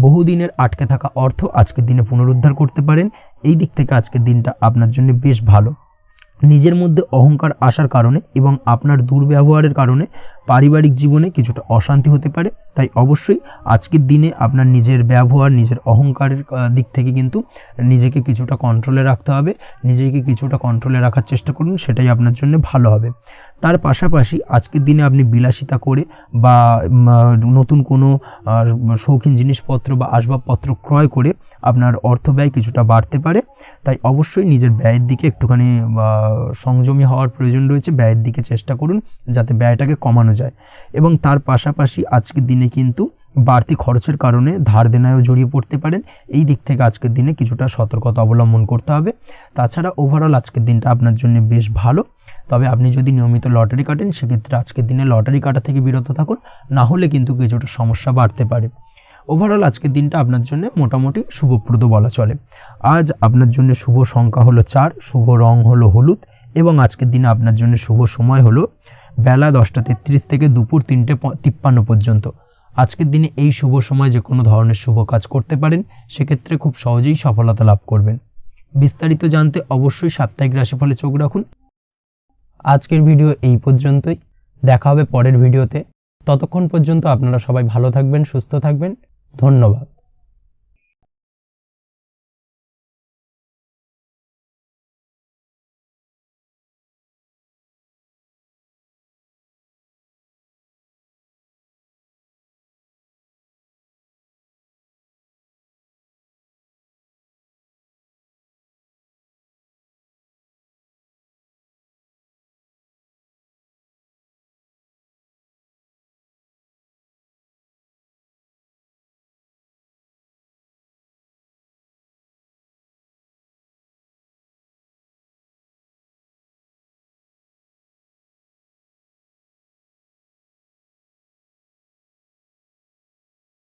বহুদিনের আটকে থাকা অর্থ আজকের দিনে পুনরুদ্ধার করতে পারেন। এই দিক থেকে আজকের দিনটা আপনার জন্য বেশ ভালো। নিজের মধ্যে অহংকার আসার কারণে এবং আপনার দুর্ব্যবহারের কারণে পারিবারিক জীবনে কিছুটা অশান্তি হতে পারে। তাই অবশ্যই আজকের দিনে আপনার নিজের ব্যবহার, নিজের অহংকারের দিক থেকে কিন্তু নিজেকে কিছুটা কন্ট্রোলে রাখতে হবে। নিজেকে কিছুটা কন্ট্রোলে রাখার চেষ্টা করুন, সেটাই আপনার জন্য ভালো হবে। তার পাশাপাশি আজকের দিনে আপনি বিলাসিতা করে বা নতুন কোনো শৌখিন জিনিসপত্র বা আসবাবপত্র ক্রয় করে আপনার অর্থ ব্যয় কিছুটা বাড়তে পারে। তাই অবশ্যই নিজের ব্যয়ের দিকে একটুখানি সংযমী হওয়ার প্রয়োজন রয়েছে। ব্যয়ের দিকে চেষ্টা করুন যাতে ব্যয়টাকে কমানো যায় এবং তার পাশাপাশি আজকের দিনে কিন্তু বাড়তি খরচের কারণে ধার দেনায়ও জড়িয়ে পড়তে পারেন। এই দিক থেকে আজকের দিনে কিছুটা সতর্কতা অবলম্বন করতে হবে। তাছাড়া ওভারঅল আজকের দিনটা আপনার জন্য বেশ ভালো। তবে আপনি যদি নিয়মিত লটারি কাটেন, সেক্ষেত্রে আজকের দিনে লটারি কাটা থেকে বিরত থাকুন, না হলে কিন্তু কিছুটা সমস্যা বাড়তে পারে। ওভারঅল আজকের দিনটা আপনার জন্য মোটামুটি শুভপ্রদ বলা চলে। আজ আপনার জন্য শুভ সংখ্যা হলো 4, শুভ রং হলো হলুদ এবং আজকের দিনে আপনার জন্য শুভ সময় হলো বেলা 10:33 থেকে দুপুর 3:53 পর্যন্ত। আজকের দিনে এই শুভ সময় যে কোনো ধরনের শুভ কাজ করতে পারেন, সেক্ষেত্রে খুব সহজেই সফলতা লাভ করবেন। বিস্তারিত জানতে অবশ্যই সাপ্তাহিক রাশিফলে চোখ রাখুন। আজকের ভিডিও এই পর্যন্তই। দেখা হবে পরের ভিডিওতে। ততক্ষণ পর্যন্ত আপনারা সবাই ভালো থাকবেন, সুস্থ থাকবেন। ধন্যবাদ।